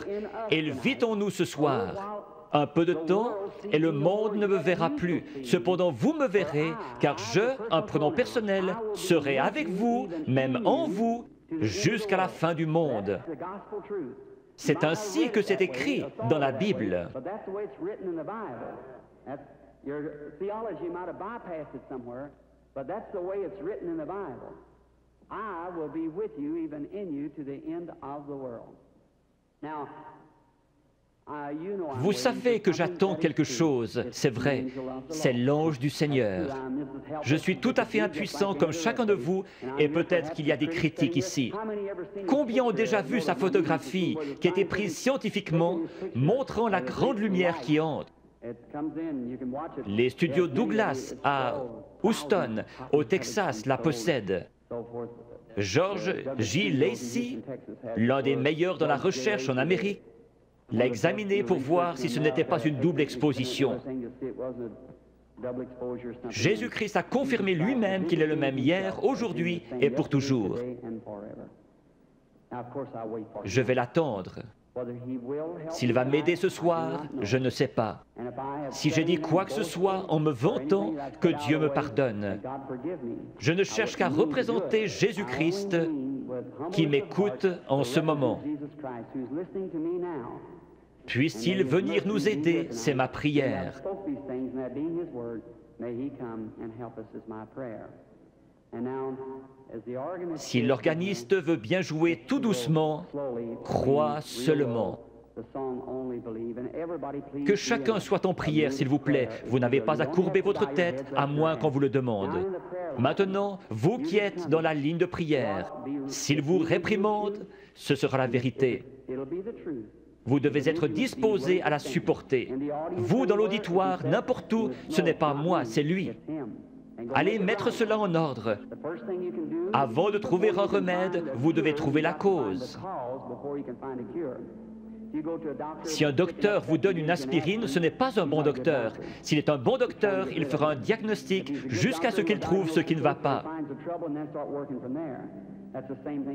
et il vit en nous ce soir. Un peu de temps et le monde ne me verra plus. Cependant, vous me verrez, car je, un pronom personnel, serai avec vous, même en vous, jusqu'à la fin du monde. C'est ainsi que c'est écrit dans la Bible. Your theology might have bypassed it somewhere, but that's the way it's written in the Bible. I will be with you, even in you, to the end of the world. Now, vous savez que j'attends quelque chose, c'est vrai, c'est l'ange du Seigneur. Je suis tout à fait impuissant comme chacun de vous, et peut-être qu'il y a des critiques ici. Combien ont déjà vu sa photographie qui a été prise scientifiquement, montrant la grande lumière qui entre? Les studios Douglas à Houston, au Texas, la possèdent. George J. Lacey, l'un des meilleurs dans la recherche en Amérique, l'a examiné pour voir si ce n'était pas une double exposition. Jésus-Christ a confirmé lui-même qu'il est le même hier, aujourd'hui et pour toujours. Je vais l'attendre. S'il va m'aider ce soir, je ne sais pas. Si j'ai dit quoi que ce soit en me vantant, que Dieu me pardonne. Je ne cherche qu'à représenter Jésus-Christ qui m'écoute en ce moment. Puisse-t-il venir nous aider, c'est ma prière. May He come and help us is my prayer. And now, as the organist Si l'organiste veut bien jouer tout doucement, crois seulement. Que chacun soit en prière, s'il vous plaît. Vous n'avez pas à courber votre tête, à moins qu'on vous le demande. Maintenant, vous qui êtes dans la ligne de prière, s'il vous réprimande, ce sera la vérité. Vous devez être disposé à la supporter. Vous, dans l'auditoire, n'importe où, ce n'est pas moi, c'est lui. Allez mettre cela en ordre. Avant de trouver un remède, vous devez trouver la cause. Si un docteur vous donne une aspirine, ce n'est pas un bon docteur. S'il est un bon docteur, il fera un diagnostic jusqu'à ce qu'il trouve ce qui ne va pas.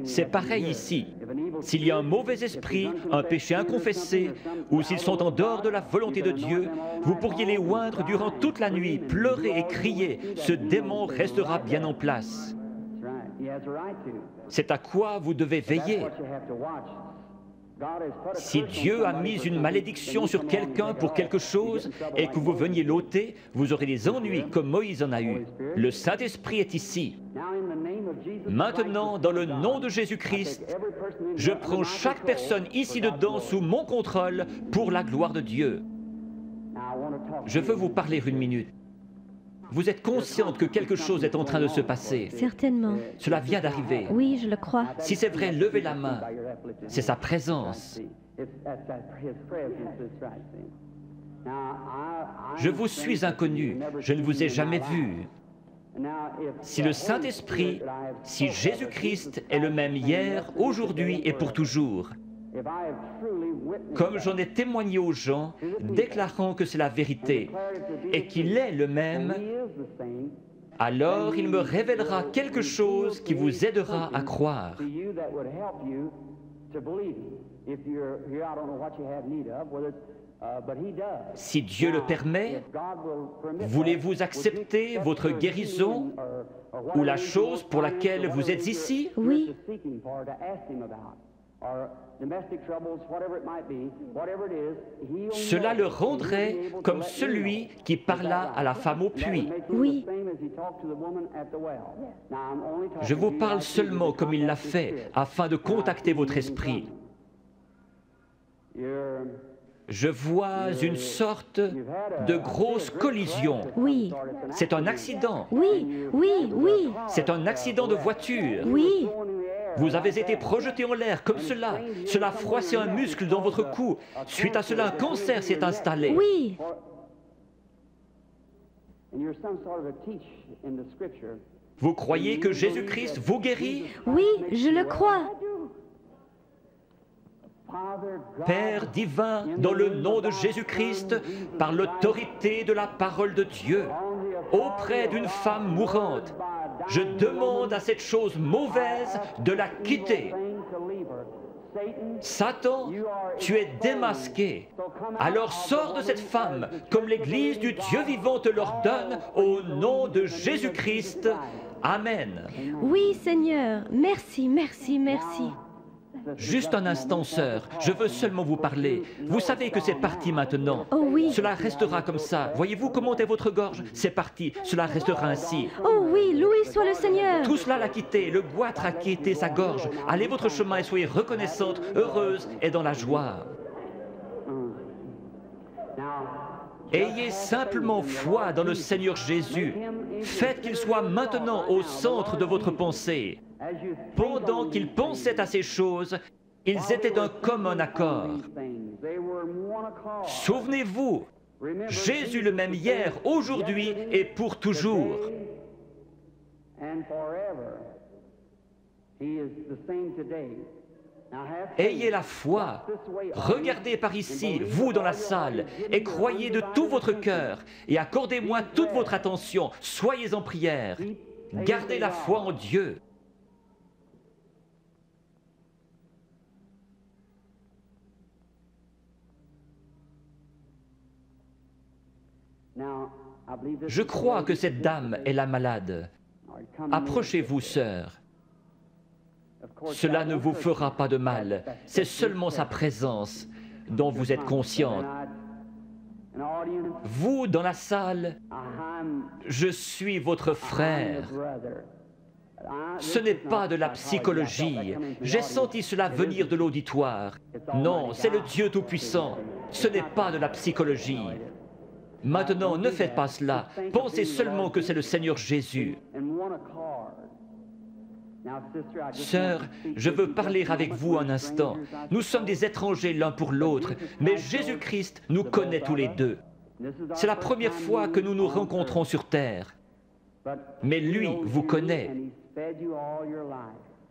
C'est pareil ici. S'il y a un mauvais esprit, un péché inconfessé, ou s'ils sont en dehors de la volonté de Dieu, vous pourriez les oindre durant toute la nuit, pleurer et crier. Ce démon restera bien en place. C'est à quoi vous devez veiller. Si Dieu a mis une malédiction sur quelqu'un pour quelque chose et que vous veniez l'ôter, vous aurez des ennuis comme Moïse en a eu. Le Saint-Esprit est ici. Maintenant, dans le nom de Jésus-Christ, je prends chaque personne ici dedans sous mon contrôle pour la gloire de Dieu. Je veux vous parler une minute. Vous êtes consciente que quelque chose est en train de se passer. Certainement. Cela vient d'arriver. Oui, je le crois. Si c'est vrai, levez la main. C'est sa présence. Je vous suis inconnu. Je ne vous ai jamais vu. Si le Saint-Esprit, si Jésus-Christ est le même hier, aujourd'hui et pour toujours, comme j'en ai témoigné aux gens, déclarant que c'est la vérité et qu'il est le même, alors il me révélera quelque chose qui vous aidera à croire. Si Dieu le permet, voulez-vous accepter votre guérison ou la chose pour laquelle vous êtes ici? Oui. Cela le rendrait comme celui qui parla à la femme au puits. Oui. Je vous parle seulement comme il l'a fait, afin de contacter votre esprit. Je vois une sorte de grosse collision. Oui. C'est un accident. Oui, oui, oui. C'est un accident de voiture. Oui. Vous avez été projeté en l'air comme cela. Cela a froissé un muscle dans votre cou. Suite à cela, un cancer s'est installé. Oui. Vous croyez que Jésus-Christ vous guérit? Oui, je le crois. Père divin, dans le nom de Jésus-Christ, par l'autorité de la parole de Dieu, auprès d'une femme mourante, je demande à cette chose mauvaise de la quitter. Satan, tu es démasqué. Alors sors de cette femme, comme l'Église du Dieu vivant te l'ordonne, au nom de Jésus-Christ. Amen. Oui, Seigneur. Merci, merci, merci. Juste un instant, sœur, je veux seulement vous parler. Vous savez que c'est parti maintenant. Oh oui. Cela restera comme ça. Voyez-vous comment est votre gorge? C'est parti, cela restera ainsi. Oh oui, loué soit le Seigneur. Tout cela l'a quitté, le goitre a quitté sa gorge. Allez votre chemin et soyez reconnaissante, heureuse et dans la joie. Ayez simplement foi dans le Seigneur Jésus. Faites qu'il soit maintenant au centre de votre pensée. Pendant qu'ils pensaient à ces choses, ils étaient d'un commun accord. Souvenez-vous, Jésus le même hier, aujourd'hui et pour toujours. Ayez la foi. Regardez par ici, vous dans la salle, et croyez de tout votre cœur, et accordez-moi toute votre attention. Soyez en prière. Gardez la foi en Dieu. Je crois que cette dame est la malade. Approchez-vous, sœur. Cela ne vous fera pas de mal. C'est seulement sa présence dont vous êtes consciente. Vous, dans la salle, je suis votre frère. Ce n'est pas de la psychologie. J'ai senti cela venir de l'auditoire. Non, c'est le Dieu Tout-Puissant. Ce n'est pas de la psychologie. Maintenant, ne faites pas cela. Pensez seulement que c'est le Seigneur Jésus. Sœur, je veux parler avec vous un instant. Nous sommes des étrangers l'un pour l'autre, mais Jésus-Christ nous connaît tous les deux. C'est la première fois que nous nous rencontrons sur terre. Mais lui vous connaît.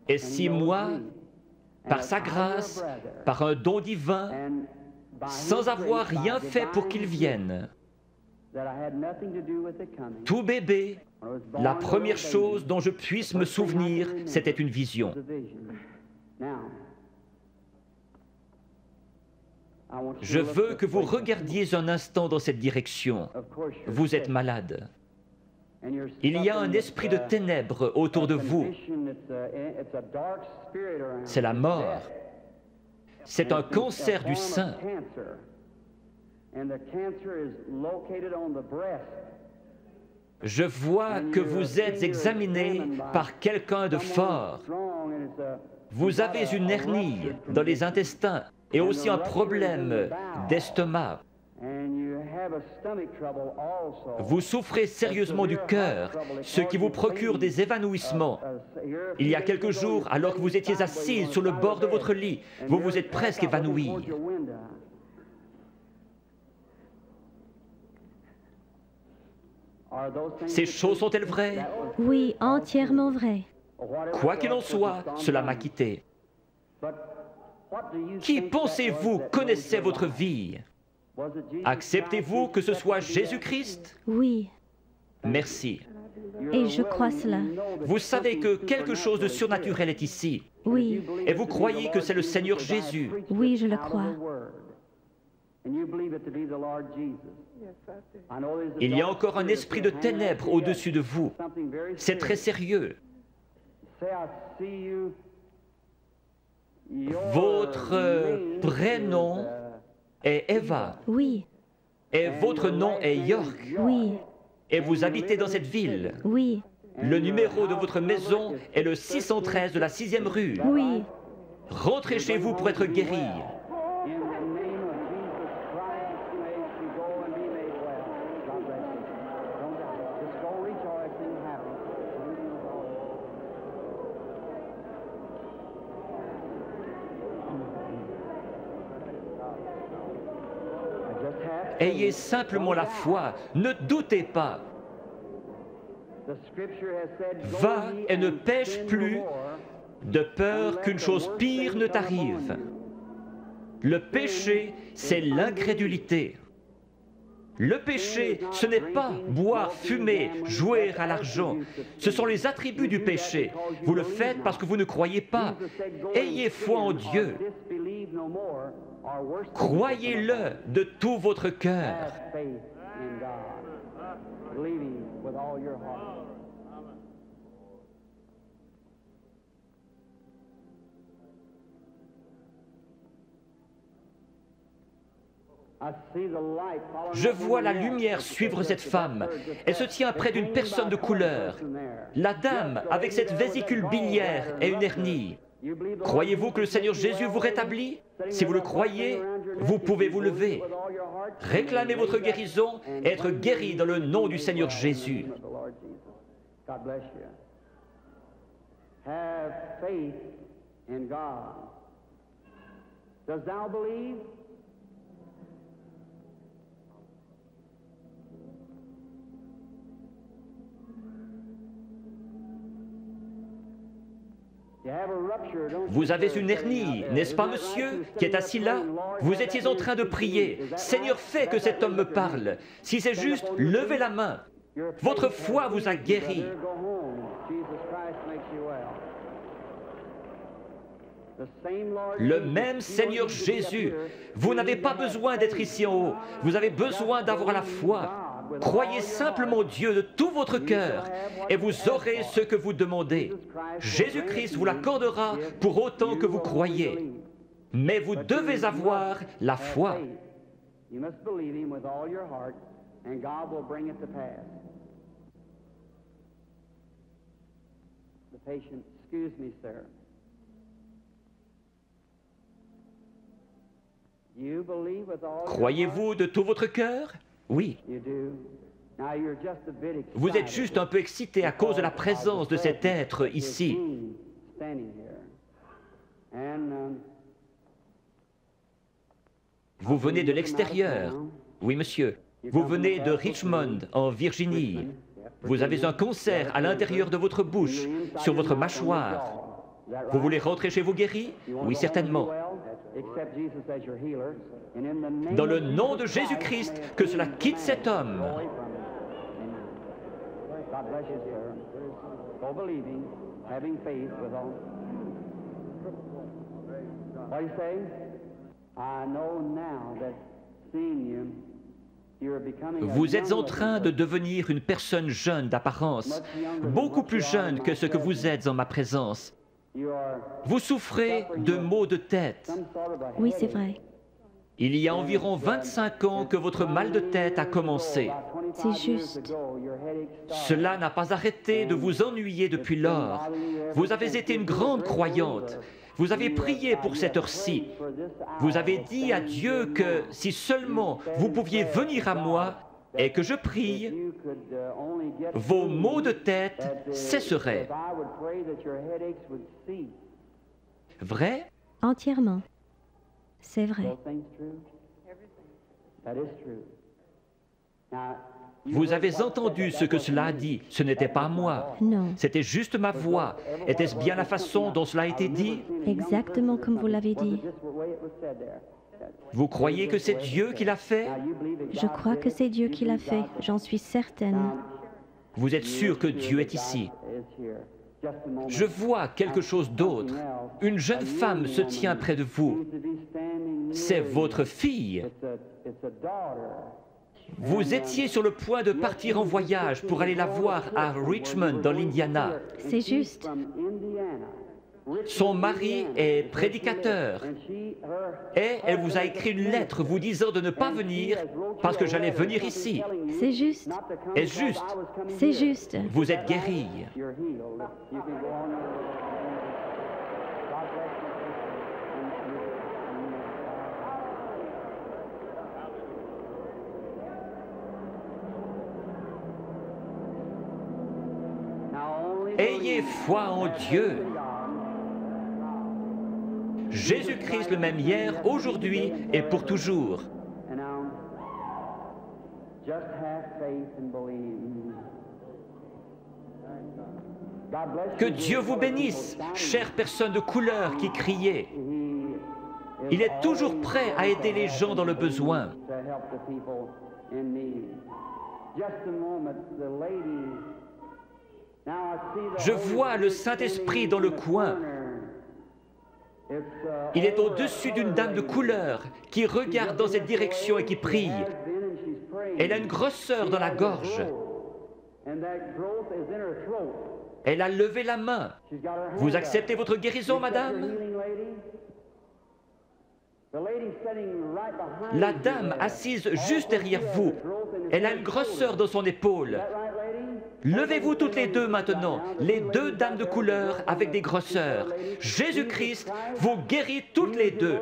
Et si moi, par sa grâce, par un don divin, sans avoir rien fait pour qu'il vienne, tout bébé, la première chose dont je puisse me souvenir, c'était une vision. Je veux que vous regardiez un instant dans cette direction. Vous êtes malade. Il y a un esprit de ténèbres autour de vous. C'est la mort. C'est un cancer du sein. Je vois que vous êtes examiné par quelqu'un de fort. Vous avez une hernie dans les intestins et aussi un problème d'estomac. Vous souffrez sérieusement du cœur, ce qui vous procure des évanouissements. Il y a quelques jours, alors que vous étiez assise sur le bord de votre lit, vous vous êtes presque évanouie. Ces choses sont-elles vraies? Oui, entièrement vrai. Quoi qu'il en soit, cela m'a quitté. Qui pensez-vous connaissait votre vie? Acceptez-vous que ce soit Jésus-Christ? Oui, Merci. et je crois cela. Vous savez que quelque chose de surnaturel est ici. Oui, Et vous croyez que c'est le Seigneur Jésus. oui, je le crois. Il y a encore un esprit de ténèbres au-dessus de vous. C'est très sérieux. Votre prénom est Eva. Oui, Et votre nom est York. oui, Et vous habitez dans cette ville. oui, Le numéro de votre maison est le 613 de la 6e rue. oui. Rentrez chez vous pour être guéri. Ayez simplement la foi, ne doutez pas. Va et ne pêche plus, de peur qu'une chose pire ne t'arrive. Le péché, c'est l'incrédulité. Le péché, ce n'est pas boire, fumer, jouer à l'argent. Ce sont les attributs du péché. Vous le faites parce que vous ne croyez pas. Ayez foi en Dieu. Croyez-le de tout votre cœur. Je vois la lumière suivre cette femme. Elle se tient près d'une personne de couleur. La dame, avec cette vésicule biliaire et une hernie. Croyez-vous que le Seigneur Jésus vous rétablit? Si vous le croyez, vous pouvez vous lever. Réclamez votre guérison et être guéri dans le nom du Seigneur Jésus. Have faith in God. Dost thou believe? Vous avez une hernie, n'est-ce pas, monsieur, qui est assis là? Vous étiez en train de prier. Seigneur, fais que cet homme me parle. Si c'est juste, levez la main. Votre foi vous a guéri. Le même Seigneur Jésus. Vous n'avez pas besoin d'être ici en haut. Vous avez besoin d'avoir la foi. Croyez simplement Dieu de tout votre cœur et vous aurez ce que vous demandez. Jésus-Christ vous l'accordera pour autant que vous croyez. Mais vous devez avoir la foi. You must believe him with all your heart, and God will bring it to pass. The patient, excuse me, sir. You believe with all your Croyez-vous heart? de tout votre cœur? Oui. You do. Now you're just a bit excited Vous êtes juste un peu excité à cause de la présence de cet être ici. Standing here. And, Vous venez de l'extérieur. Oui, monsieur. Vous venez de Richmond, en Virginie. Vous avez un concert à l'intérieur de votre bouche, sur votre mâchoire. Vous voulez rentrer chez vous guéri? Oui, certainement. Dans le nom de Jésus-Christ, que cela quitte cet homme. God bless you, sir. Go believing, having faith with all. What do you say? I know now that seeing you, you're becoming a Vous êtes en young train de devenir une personne jeune d'apparence, beaucoup plus jeune que ce que vous êtes en ma présence. You are Vous souffrez de maux de tête. some sort of a Oui, c'est headache. vrai. Il y a environ 25 ans que votre mal de tête a commencé. C'est juste. Cela n'a pas arrêté de vous ennuyer depuis lors. Vous avez été une grande croyante. Vous avez prié pour cette heure-ci. Vous avez dit à Dieu que si seulement vous pouviez venir à moi et que je prie, vos maux de tête cesseraient. Vrai? Entièrement. C'est vrai. Vous avez entendu ce que cela a dit. Ce n'était pas moi. Non. C'était juste ma voix. Était-ce bien la façon dont cela a été dit? Exactement comme vous l'avez dit. Vous croyez que c'est Dieu qui l'a fait? Je crois que c'est Dieu qui l'a fait. J'en suis certaine. Vous êtes sûr que Dieu est ici? Je vois quelque chose d'autre. Une jeune femme se tient près de vous. C'est votre fille. Vous étiez sur le point de partir en voyage pour aller la voir à Richmond, dans l'Indiana. C'est juste. Son mari est prédicateur et elle vous a écrit une lettre vous disant de ne pas venir parce que j'allais venir ici. C'est juste. Est-ce juste? C'est juste. Vous êtes guéri. Ayez foi en Dieu. Jésus-Christ le même hier, aujourd'hui et pour toujours. Que Dieu vous bénisse, chère personne de couleur qui criait. Il est toujours prêt à aider les gens dans le besoin. Je vois le Saint-Esprit dans le coin. Il est au-dessus d'une dame de couleur qui regarde dans cette direction et qui prie. Elle a une grosseur dans la gorge. Elle a levé la main. Vous acceptez votre guérison, madame? La dame assise juste derrière vous, elle a une grosseur dans son épaule. Levez-vous toutes les deux maintenant, les deux dames de couleur avec des grosseurs. Jésus-Christ vous guérit toutes les deux.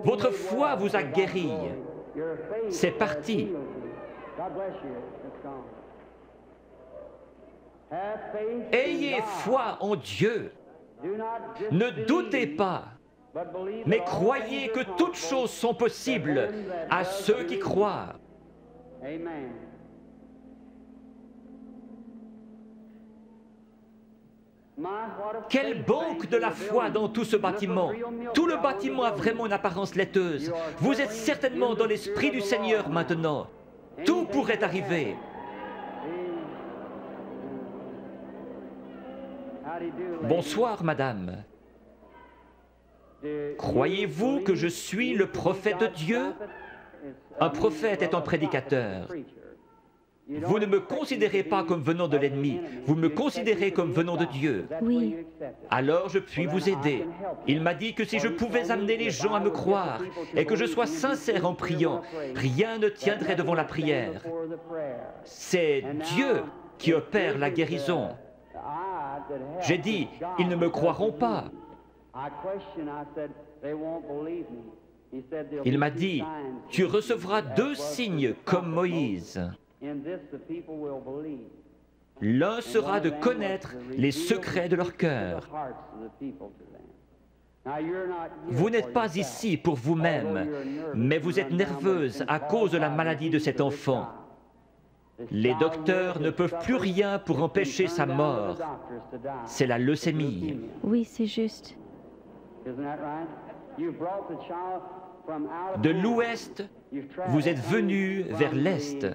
Votre foi vous a guéri. C'est parti. Ayez foi en Dieu. Ne doutez pas, mais croyez que toutes choses sont possibles à ceux qui croient. Quelle banque de la foi dans tout ce bâtiment! Tout le bâtiment a vraiment une apparence laiteuse. Vous êtes certainement dans l'Esprit du Seigneur maintenant. Tout pourrait arriver. Bonsoir, madame. Croyez-vous que je suis le prophète de Dieu? Un prophète est un prédicateur. Vous ne me considérez pas comme venant de l'ennemi, vous me considérez comme venant de Dieu. Oui. Alors je puis vous aider. Il m'a dit que si je pouvais amener les gens à me croire et que je sois sincère en priant, rien ne tiendrait devant la prière. C'est Dieu qui opère la guérison. J'ai dit, ils ne me croiront pas. Il m'a dit, tu recevras 2 signes comme Moïse. L'un sera de connaître les secrets de leur cœur. Vous n'êtes pas ici pour vous-même, mais vous êtes nerveuse à cause de la maladie de cet enfant. Les docteurs ne peuvent plus rien pour empêcher sa mort. C'est la leucémie. Oui, c'est juste. De l'ouest, vous êtes venu vers l'est.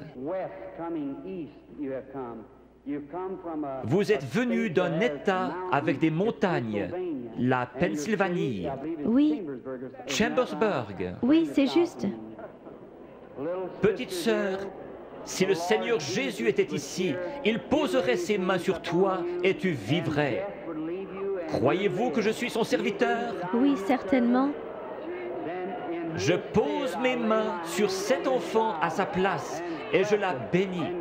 Vous êtes venu d'un État avec des montagnes, la Pennsylvanie, Oui. Chambersburg. Oui, c'est juste. Petite sœur, si le Seigneur Jésus était ici, il poserait ses mains sur toi et tu vivrais. Croyez-vous que je suis son serviteur? Oui, certainement. Je pose mes mains sur cet enfant à sa place et je la bénis.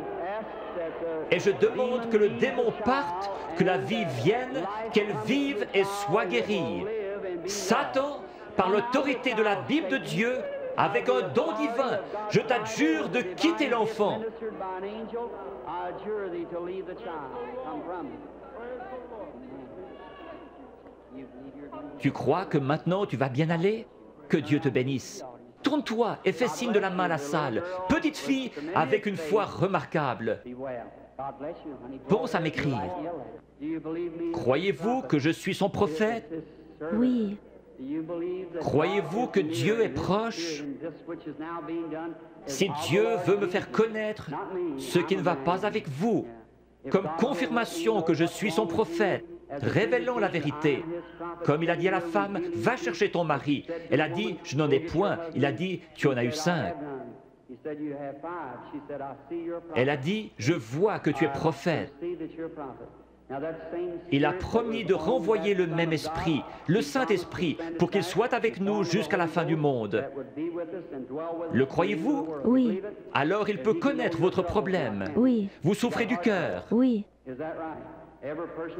Et je demande que le démon parte, que la vie vienne, qu'elle vive et soit guérie. Satan, par l'autorité de la Bible de Dieu, avec un don divin, je t'adjure de quitter l'enfant. Tu crois que maintenant tu vas bien aller? Que Dieu te bénisse. Tourne-toi et fais signe de la main à la salle. Petite fille avec une foi remarquable. Pense à m'écrire. Croyez-vous que je suis son prophète? Oui. Croyez-vous que Dieu est proche? Si Dieu veut me faire connaître ce qui ne va pas avec vous, comme confirmation que je suis son prophète, révélant la vérité. Comme il a dit à la femme, va chercher ton mari. Elle a dit, je n'en ai point. Il a dit, tu en as eu 5. Elle a dit, je vois que tu es prophète. Il a promis de renvoyer le même esprit, le Saint-Esprit, pour qu'il soit avec nous jusqu'à la fin du monde. Le croyez-vous? Oui. Alors il peut connaître votre problème. Oui. Vous souffrez du cœur. Oui.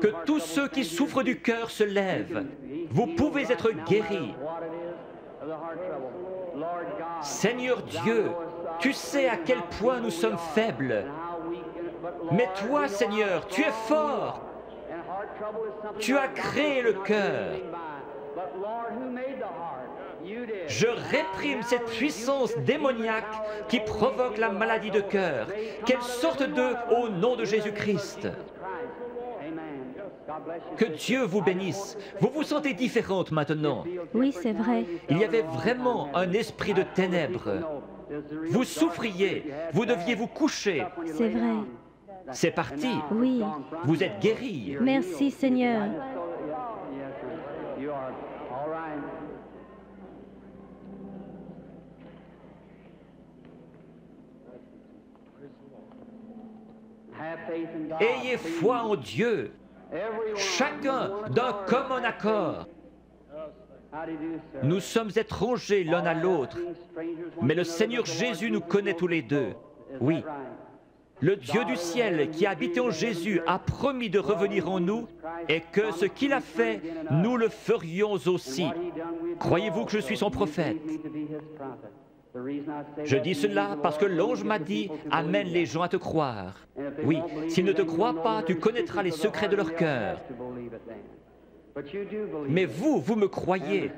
Que tous ceux qui souffrent du cœur se lèvent. Vous pouvez être guéris. Seigneur Dieu, tu sais à quel point nous sommes faibles. Mais toi, Seigneur, tu es fort. Tu as créé le cœur. Je réprime cette puissance démoniaque qui provoque la maladie de cœur. Qu'elle sorte d'eux au nom de Jésus-Christ. Que Dieu vous bénisse. Vous vous sentez différente maintenant. Oui, c'est vrai. Il y avait vraiment un esprit de ténèbres. Vous souffriez. Vous deviez vous coucher. C'est vrai. C'est parti. Oui. Vous êtes guéri. Merci, Seigneur. Ayez foi en Dieu. Chacun d'un commun accord. Nous sommes étrangers l'un à l'autre, mais le Seigneur Jésus nous connaît tous les deux. Oui. Le Dieu du ciel qui habite en Jésus a promis de revenir en nous et que ce qu'il a fait, nous le ferions aussi. Croyez-vous que je suis son prophète? Je dis cela parce que l'ange m'a dit « Amène les gens à te croire ». Oui, s'ils ne te croient pas, tu connaîtras les secrets de leur cœur. Mais vous, vous me croyez,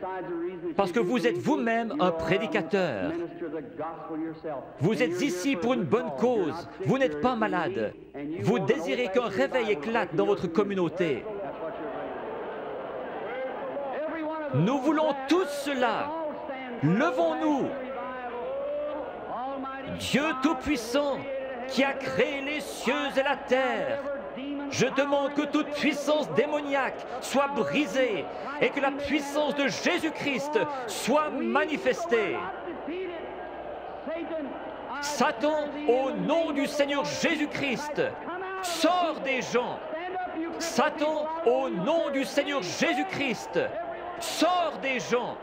parce que vous êtes vous-même un prédicateur. Vous êtes ici pour une bonne cause, vous n'êtes pas malade. Vous désirez qu'un réveil éclate dans votre communauté. Nous voulons tous cela. Levons-nous. Dieu Tout-Puissant, qui a créé les cieux et la terre, je demande que toute puissance démoniaque soit brisée et que la puissance de Jésus-Christ soit manifestée. Satan, au nom du Seigneur Jésus-Christ, sors des gens. Satan, au nom du Seigneur Jésus-Christ, sors des gens.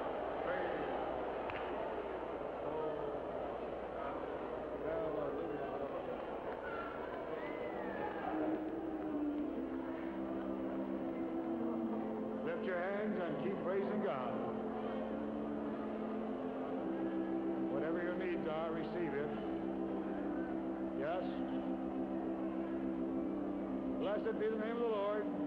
Lift your hands and keep praising God. Whatever your needs are, receive it. Yes. Blessed be the name of the Lord.